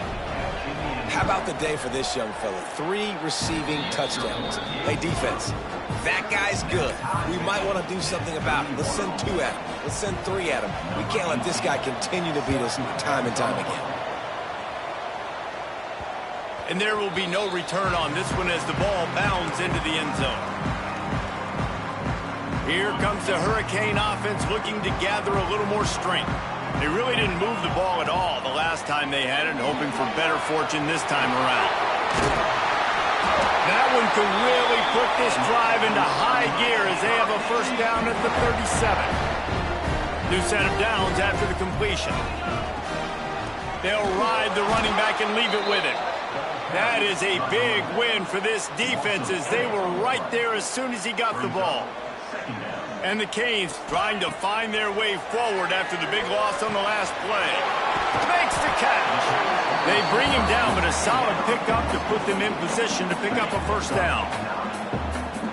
How about the day for this young fella? 3 receiving touchdowns. Hey, defense, that guy's good. We might want to do something about him. Let's send 2 at him. Let's send 3 at him. We can't let this guy continue to beat us time and time again. And there will be no return on this one as the ball bounds into the end zone. Here comes the Hurricane offense looking to gather a little more strength. They really didn't move the ball at all the last time they had it, hoping for better fortune this time around. That one could really put this drive into high gear as they have a 1st down at the 37. New set of downs after the completion. They'll ride the running back and leave it with it. That is a big win for this defense as they were right there as soon as he got the ball. And the Canes trying to find their way forward after the big loss on the last play. Makes the catch. They bring him down, but a solid pickup to put them in position to pick up a first down.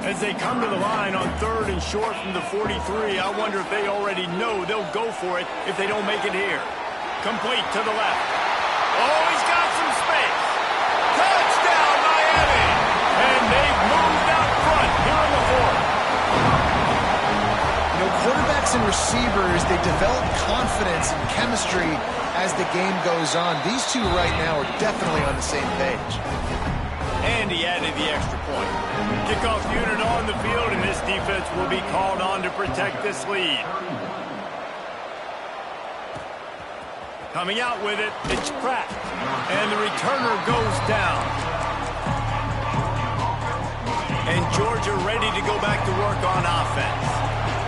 As they come to the line on 3rd and short from the 43, I wonder if they already know they'll go for it if they don't make it here. Complete to the left. Oh, he's got some space. Touchdown, Miami! And they've moved out front here in the 4th. You know, quarterbacks and receivers, they develop confidence and chemistry as the game goes on. These two right now are definitely on the same page. And he added the extra point. Kickoff unit on the field, and this defense will be called on to protect this lead. Coming out with it, it's cracked. And the returner goes down. And Georgia ready to go back to work on offense.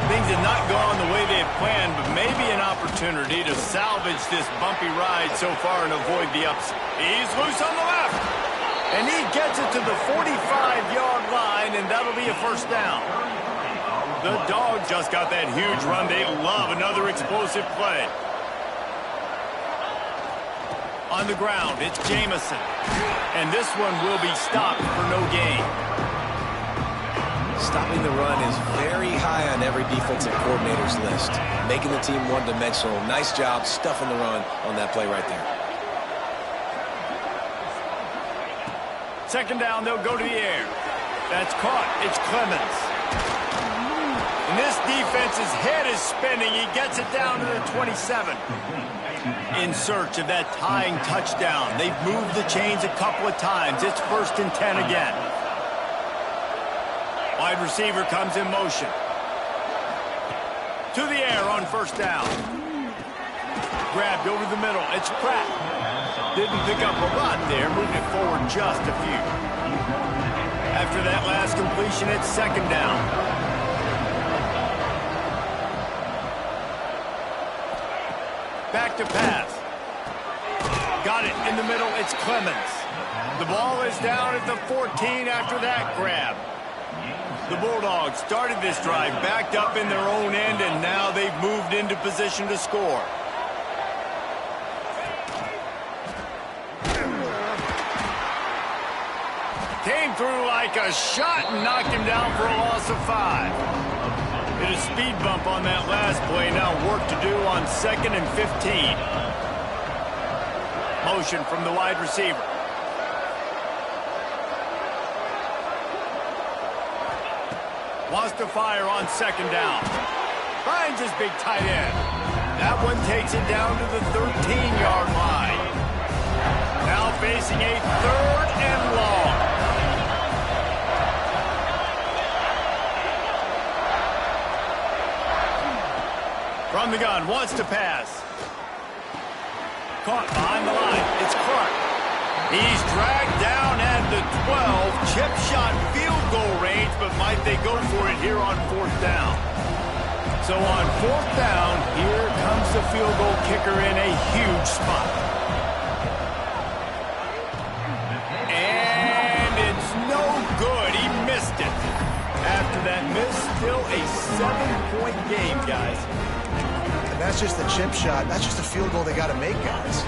Things have not gone the way they had planned, but maybe an opportunity to salvage this bumpy ride so far and avoid the upset. He's loose on the left. And he gets it to the 45-yard line, and that'll be a first down. The Dogs just got that huge run. They love another explosive play. On the ground, it's Jamison. And this one will be stopped for no gain. Stopping the run is very high on every defensive coordinator's list. Making the team one-dimensional. Nice job stuffing the run on that play right there. Second down, they'll go to the air. That's caught. It's Clemens. And this defense's head is spinning. He gets it down to the 27. In search of that tying touchdown. They've moved the chains a couple of times. It's 1st and 10 again. Wide receiver comes in motion. To the air on first down. Grabbed over the middle. It's Pratt. Didn't pick up a lot there, moving it forward just a few. After that last completion, it's second down. Back to pass. Got it in the middle, it's Clemens. The ball is down at the 14 after that grab. The Bulldogs started this drive backed up in their own end, and now they've moved into position to score. Came through like a shot and knocked him down for a loss of 5. Hit a speed bump on that last play. Now work to do on 2nd and 15. Motion from the wide receiver. Wants to fire on second down. Finds his big tight end. That one takes it down to the 13-yard line. Now facing a 3rd and long. From the gun, wants to pass. Caught behind the line. It's Clark. He's dragged down at the 12. Chip shot field goal range, but might they go for it here on 4th down? So on 4th down, here comes the field goal kicker in a huge spot. And it's no good. He missed it. After that miss, still a 7-point game, guys. And that's just the chip shot. That's just a field goal they got to make, guys.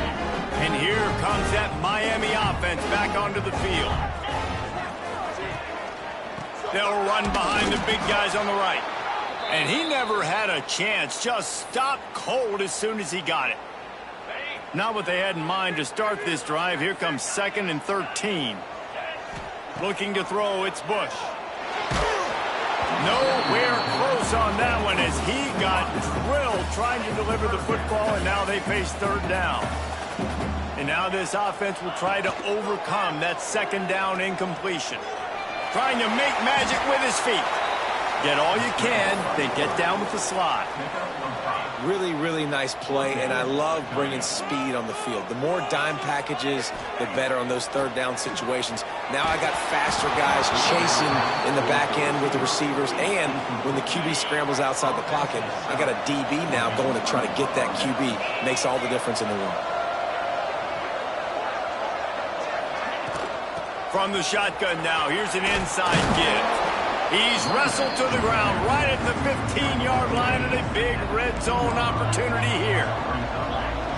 And here comes that Miami offense back onto the field. They'll run behind the big guys on the right. And he never had a chance. Just stopped cold as soon as he got it. Not what they had in mind to start this drive. Here comes 2nd and 13. Looking to throw, it's Bush. Nowhere close on that one as he got drilled trying to deliver the football, and now they face 3rd down. And now this offense will try to overcome that 2nd down incompletion. Trying to make magic with his feet. Get all you can, then get down with the slide. Really, really nice play, and I love bringing speed on the field. The more dime packages, the better on those 3rd down situations. Now I got faster guys chasing in the back end with the receivers, and when the QB scrambles outside the pocket, I got a DB now going to try to get that QB. Makes all the difference in the world. From the shotgun now, here's an inside give. He's wrestled to the ground right at the 15-yard line, and a big red zone opportunity here.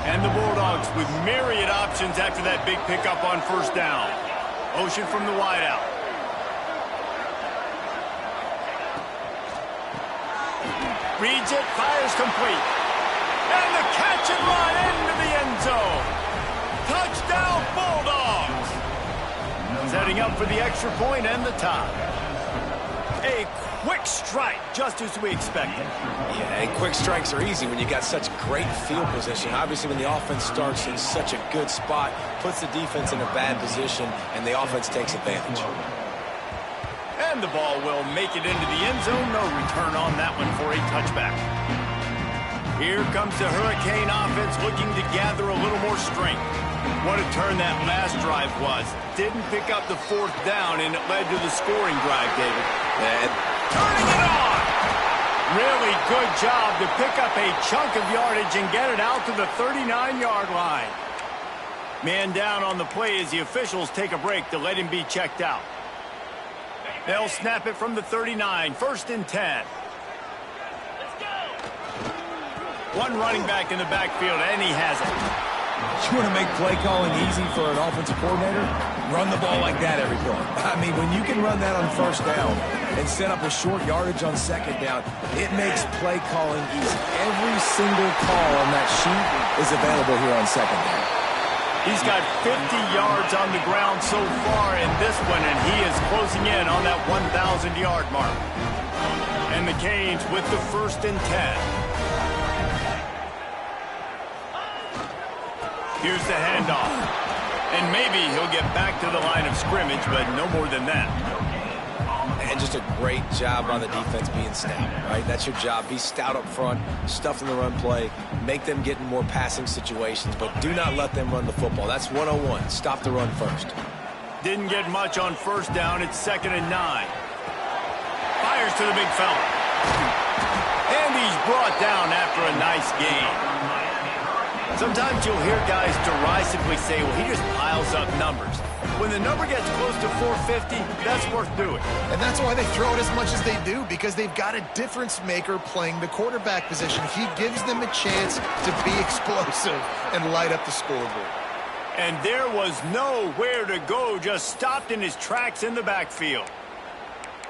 And the Bulldogs with myriad options after that big pickup on first down. Motion from the wideout. Reads it, fires complete. And the catch and run into the end zone. Touchdown, Bulldogs. Setting up for the extra point and the tie. A quick strike, just as we expected. Yeah, and quick strikes are easy when you got such great field position. Obviously, when the offense starts in such a good spot, puts the defense in a bad position, and the offense takes advantage. And the ball will make it into the end zone. No return on that one for a touchback. Here comes the Hurricane offense looking to gather a little more strength. What a turn that last drive was. Didn't pick up the fourth down, and it led to the scoring drive, David. And turning it on! Really good job to pick up a chunk of yardage and get it out to the 39-yard line. Man down on the play as the officials take a break to let him be checked out. They'll snap it from the 39, 1st and 10. One running back in the backfield, and he has it. You want to make play calling easy for an offensive coordinator? Run the ball like that every play. I mean, when you can run that on first down and set up a short yardage on second down, it makes play calling easy. Every single call on that sheet is available here on second down. He's got 50 yards on the ground so far in this one, and he is closing in on that 1,000-yard mark. And the Canes with the 1st and 10. Here's the handoff. And maybe he'll get back to the line of scrimmage, but no more than that. And just a great job by the defense being stout, right? That's your job. Be stout up front, stuff in the run play, make them get in more passing situations, but do not let them run the football. That's 101. Stop the run first. Didn't get much on first down. It's 2nd and 9. Fires to the big fella. And he's brought down after a nice gain. Sometimes you'll hear guys derisively say, well, he just piles up numbers. When the number gets close to 450, that's worth doing. And that's why they throw it as much as they do, because they've got a difference maker playing the quarterback position. He gives them a chance to be explosive and light up the scoreboard. And there was nowhere to go, just stopped in his tracks in the backfield.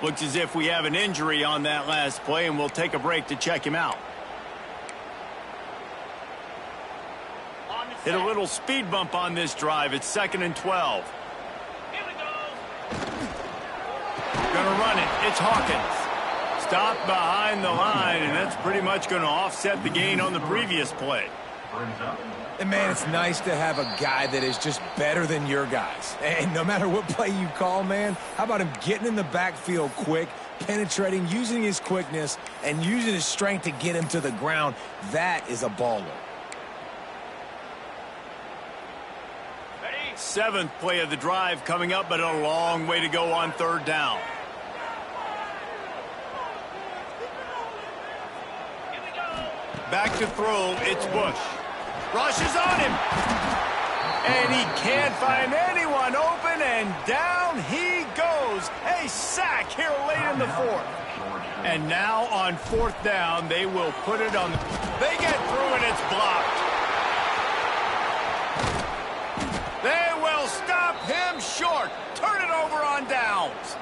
Looks as if we have an injury on that last play, and we'll take a break to check him out. Hit a little speed bump on this drive. It's 2nd and 12. Here we go. Gonna run it. It's Hawkins. Stopped behind the line, and that's pretty much going to offset the gain on the previous play. And, man, it's nice to have a guy that is just better than your guys. And no matter what play you call, man, how about him getting in the backfield quick, penetrating, using his quickness, and using his strength to get him to the ground? That is a baller. 7th play of the drive coming up, but a long way to go on 3rd down. Back to throw, it's Bush. Rushes on him. And he can't find anyone open, and down he goes. A sack here late in the 4th. And now on 4th down, they will put it on. They get through, and it's blocked. They will stop him short. Turn it over on downs.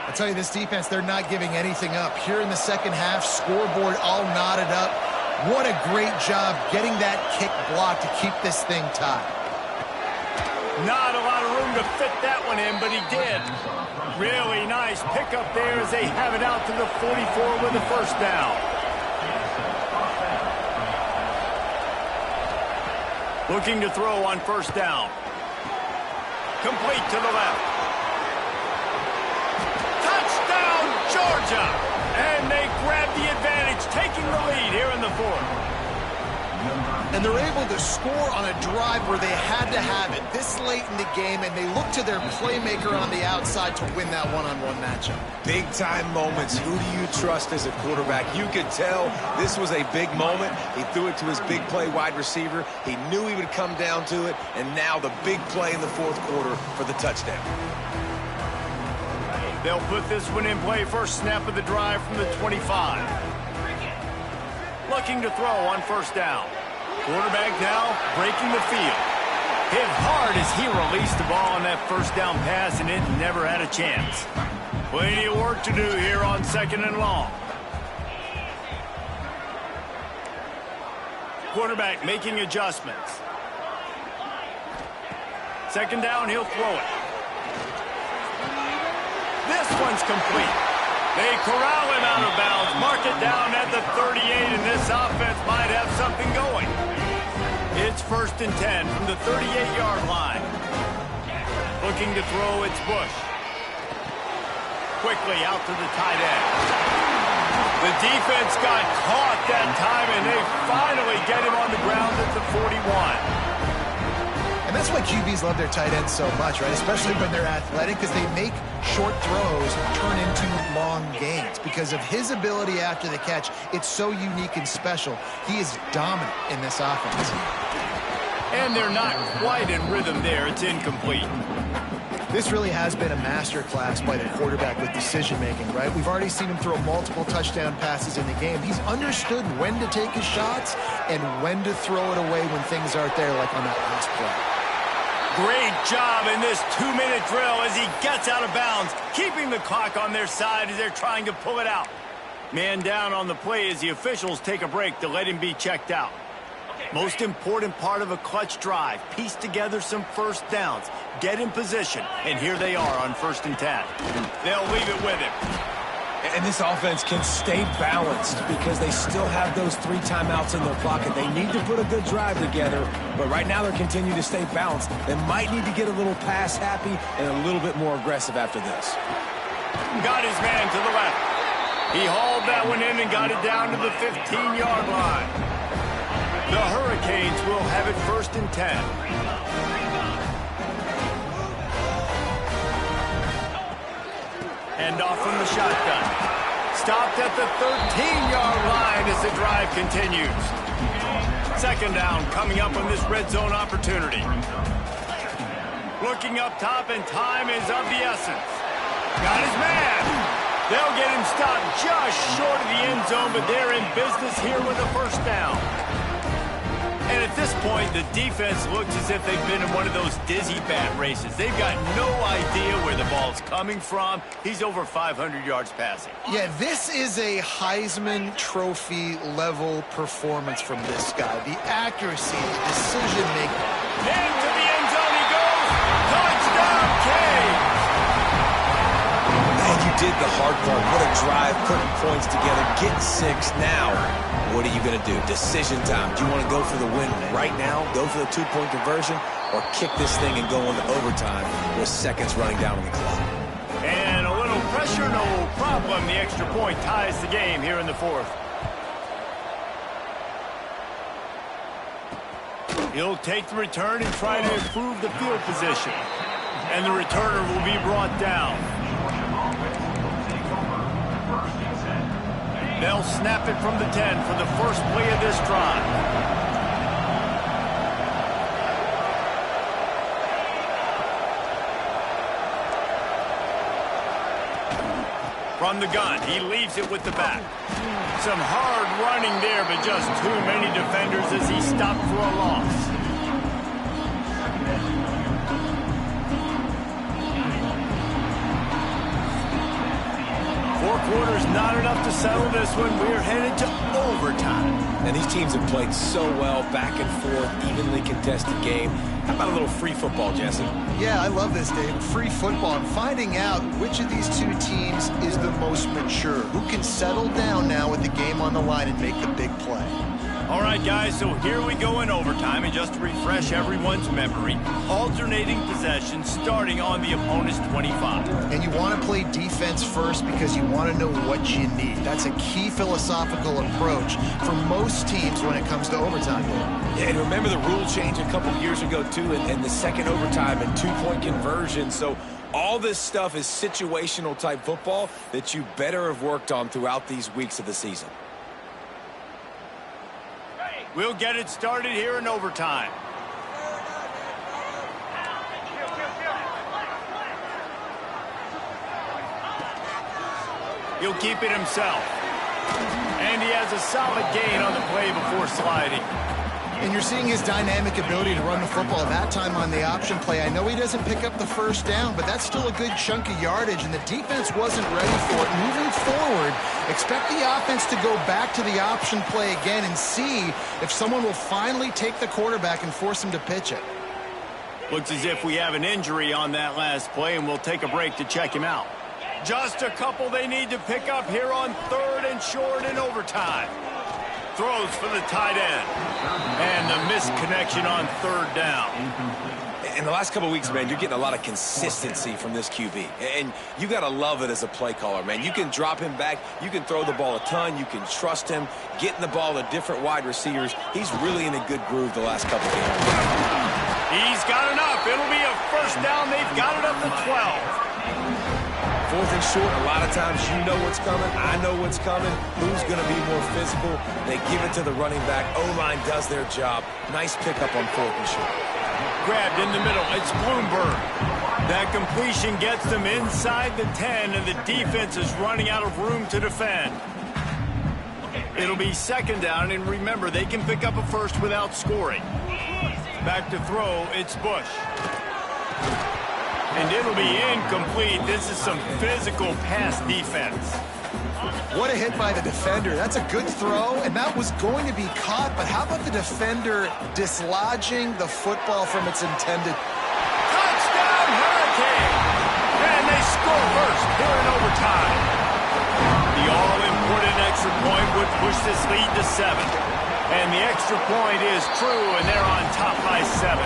I'll tell you, this defense, they're not giving anything up. Here in the second half, scoreboard all knotted up. What a great job getting that kick blocked to keep this thing tied. Not a lot of room to fit that one in, but he did. Really nice pickup there as they have it out to the 44 with the 1st down. Looking to throw on 1st down. Complete to the left. Touchdown, Georgia! And they grab the advantage, taking the lead here in the 4th. And they're able to score on a drive where they had to have it this late in the game, and they look to their playmaker on the outside to win that one-on-one matchup. Big-time moments. Who do you trust as a quarterback? You could tell this was a big moment. He threw it to his big play wide receiver. He knew he would come down to it, and now the big play in the fourth quarter for the touchdown. They'll put this one in play. First snap of the drive from the 25. Looking to throw on first down. Quarterback now breaking the field. Hit hard as he released the ball on that first down pass, and it never had a chance. Plenty of work to do here on second and long. Quarterback making adjustments. Second down, he'll throw it. This one's complete. They corral him out of bounds, mark it down at the 38, and this offense might have something going. It's 1st and 10 from the 38-yard line. Looking to throw, it's Bush. Quickly out to the tight end. The defense got caught that time, and they finally get him on the ground at the 41. And that's why QBs love their tight ends so much, right? Especially when they're athletic, because they make short throws turn into long gains. Because of his ability after the catch, it's so unique and special. He is dominant in this offense. And they're not quite in rhythm there. It's incomplete. This really has been a masterclass by the quarterback with decision-making, right? We've already seen him throw multiple touchdown passes in the game. He's understood when to take his shots and when to throw it away when things aren't there, like on that last play. Great job in this 2-minute drill as he gets out of bounds, keeping the clock on their side as they're trying to pull it out. Man down on the play as the officials take a break to let him be checked out. Most important part of a clutch drive, piece together some first downs, get in position, and here they are on 1st and 10. They'll leave it with him. And this offense can stay balanced because they still have those 3 timeouts in their pocket. They need to put a good drive together, but right now they're continuing to stay balanced. They might need to get a little pass happy and a little bit more aggressive after this. Got his man to the left. He hauled that one in and got it down to the 15-yard line. The Hurricanes will have it 1st and 10. End off from the shotgun. Stopped at the 13-yard line as the drive continues. Second down coming up on this red zone opportunity. Looking up top, and time is of the essence. Got his man. They'll get him stopped just short of the end zone, but they're in business here with a first down. And at this point, the defense looks as if they've been in one of those dizzy bat races. They've got no idea where the ball's coming from. He's over 500 yards passing. Yeah, this is a Heisman Trophy level performance from this guy. The accuracy, the decision-making. Into the end zone he goes. Touchdown, Canes! Man, you did the hard part. What a drive, putting points together, getting 6 now. What are you going to do? Decision time. Do you want to go for the win right now, go for the 2-point conversion, or kick this thing and go into overtime with seconds running down on the clock? And a little pressure, no problem. The extra point ties the game here in the 4th. He'll take the return and try to improve the field position. And the returner will be brought down. They'll snap it from the 10 for the first play of this drive. From the gun, he leaves it with the back. Some hard running there, but just too many defenders as he stopped for a loss. Four quarters not enough to settle this one. We're headed to overtime. And these teams have played so well, back and forth, evenly contested game. How about a little free football, Jesse? Yeah, I love this, Dave. Free football. And finding out which of these two teams is the most mature. Who can settle down now with the game on the line and make the big play. All right, guys, so here we go in overtime, and just to refresh everyone's memory, alternating possession starting on the opponent's 25. And you want to play defense first because you want to know what you need. That's a key philosophical approach for most teams when it comes to overtime. Yeah, and remember the rule change a couple years ago, too, and the second overtime and two-point conversion. So all this stuff is situational type football that you better have worked on throughout these weeks of the season. We'll get it started here in overtime. He'll keep it himself. And he has a solid gain on the play before sliding. And you're seeing his dynamic ability to run the football, that time on the option play. I know he doesn't pick up the first down, but that's still a good chunk of yardage, and the defense wasn't ready for it. Moving forward, expect the offense to go back to the option play again and see if someone will finally take the quarterback and force him to pitch it. Looks as if we have an injury on that last play, and we'll take a break to check him out. Just a couple they need to pick up here on 3rd and short in overtime. Throws for the tight end. And the missed connection on 3rd down. In the last couple of weeks, man, you're getting a lot of consistency from this QB. And you got to love it as a play caller, man. You can drop him back. You can throw the ball a ton. You can trust him. Getting the ball to different wide receivers. He's really in a good groove the last couple of games. He's got enough. It'll be a first down. They've got it up to 12. 4th and short, a lot of times you know what's coming. I know what's coming. Who's going to be more physical? They give it to the running back. O-line does their job. Nice pickup on 4th and short. Grabbed in the middle. It's Bloomberg. That completion gets them inside the 10, and the defense is running out of room to defend. It'll be 2nd down, and remember, they can pick up a first without scoring. Back to throw. It's Bush. And it'll be incomplete. This is some physical pass defense. What a hit by the defender. That's a good throw, and that was going to be caught, but how about the defender dislodging the football from its intended... Touchdown, Hurricane! And they score first here in overtime. The all-important extra point would push this lead to 7. And the extra point is true, and they're on top by 7.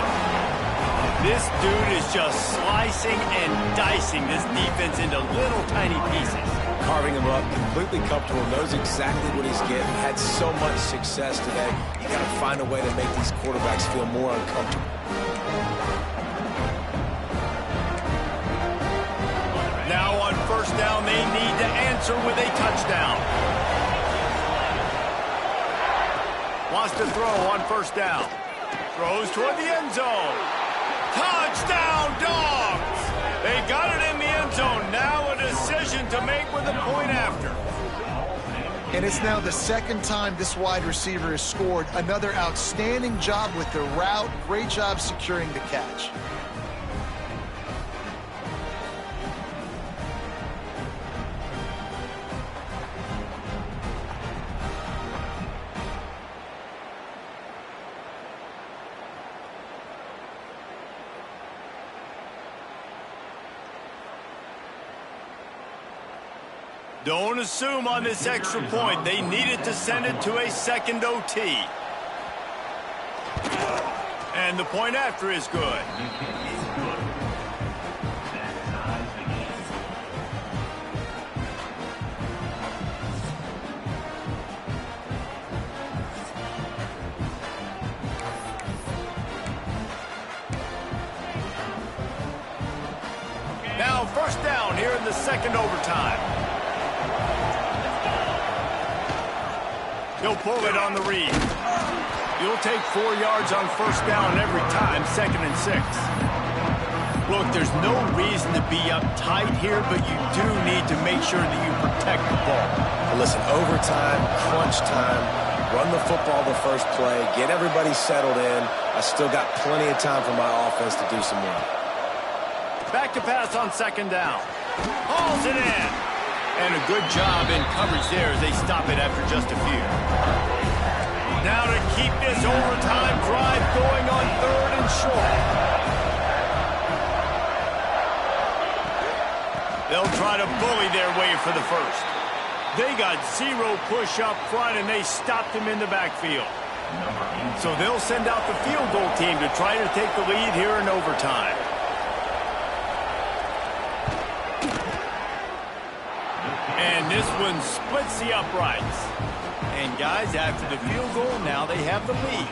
This dude is just slicing and dicing this defense into little tiny pieces. Carving him up, completely comfortable, knows exactly what he's getting, had so much success today. You got to find a way to make these quarterbacks feel more uncomfortable. Now on 1st down, they need to answer with a touchdown. Wants to throw on 1st down. Throws toward the end zone. Touchdown, Dogs! They got it in the end zone. Now a decision to make with a point after. And it's now the 2nd time this wide receiver has scored. Another outstanding job with the route. Great job securing the catch. Don't assume on this extra point. They needed to send it to a 2nd OT. And the point after is good. Now 1st down here in the 2nd overtime. He'll pull it on the read. You'll take 4 yards on 1st down every time, 2nd and 6. Look, there's no reason to be uptight here, but you do need to make sure that you protect the ball. But listen, overtime, crunch time, run the football the first play, get everybody settled in. I still got plenty of time for my offense to do some work. Back to pass on 2nd down. Hauls it in. And a good job in coverage there as they stop it after just a few. Now to keep this overtime drive going on 3rd and short. They'll try to bully their way for the first. They got 0 push up front, and they stopped him in the backfield. So they'll send out the field goal team to try to take the lead here in overtime. And this one splits the uprights. And guys, after the field goal, now they have the lead.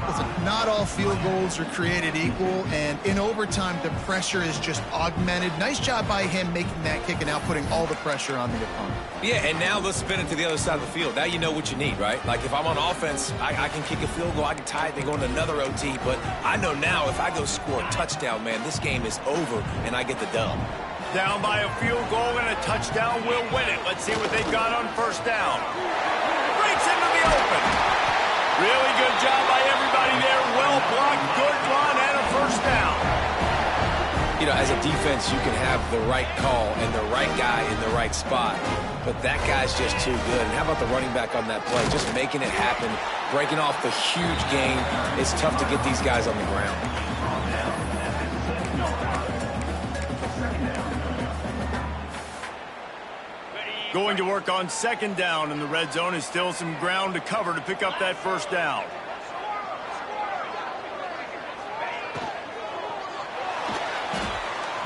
Listen, not all field goals are created equal, and in overtime, the pressure is just augmented. Nice job by him making that kick and now putting all the pressure on the opponent. Yeah, and now let's spin it to the other side of the field. Now you know what you need, right? Like, if I'm on offense, I can kick a field goal, I can tie it, they go into another OT, but I know now if I go score a touchdown, man, this game is over, and I get the dub. Down by a field goal and a touchdown will win it. Let's see what they've got on first down. Breaks into the open. Really good job by everybody there. Well blocked, good run, and a first down. You know, as a defense, you can have the right call and the right guy in the right spot, but that guy's just too good. And how about the running back on that play? Just making it happen, breaking off the huge gain. It's tough to get these guys on the ground. Going to work on second down in the red zone is still some ground to cover to pick up that first down.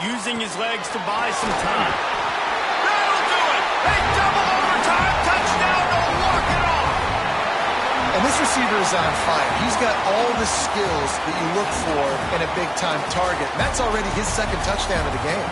Using his legs to buy some time. That'll do it! A double overtime touchdown to walk it off! And this receiver is on fire. He's got all the skills that you look for in a big-time target. And that's already his second touchdown of the game.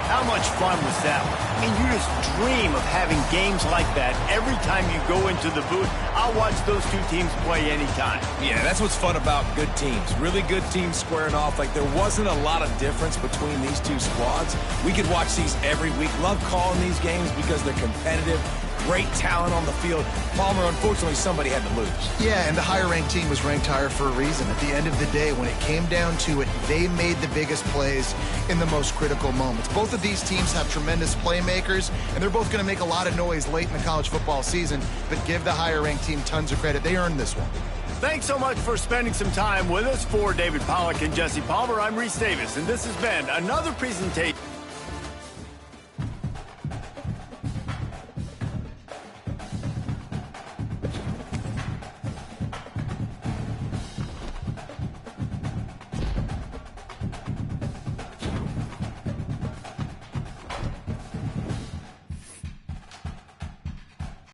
How much fun was that one? I mean, you just dream of having games like that every time you go into the booth. I'll watch those two teams play anytime. Yeah, that's what's fun about good teams. Really good teams squaring off. Like, there wasn't a lot of difference between these two squads. We could watch these every week. Love calling these games because they're competitive. Great talent on the field. Palmer, unfortunately, somebody had to lose. Yeah, and the higher-ranked team was ranked higher for a reason. At the end of the day, when it came down to it, they made the biggest plays in the most critical moments. Both of these teams have tremendous playmakers, and they're both going to make a lot of noise late in the college football season, but give the higher-ranked team tons of credit. They earned this one. Thanks so much for spending some time with us. For David Pollack and Jesse Palmer, I'm Reese Davis, and this has been another presentation.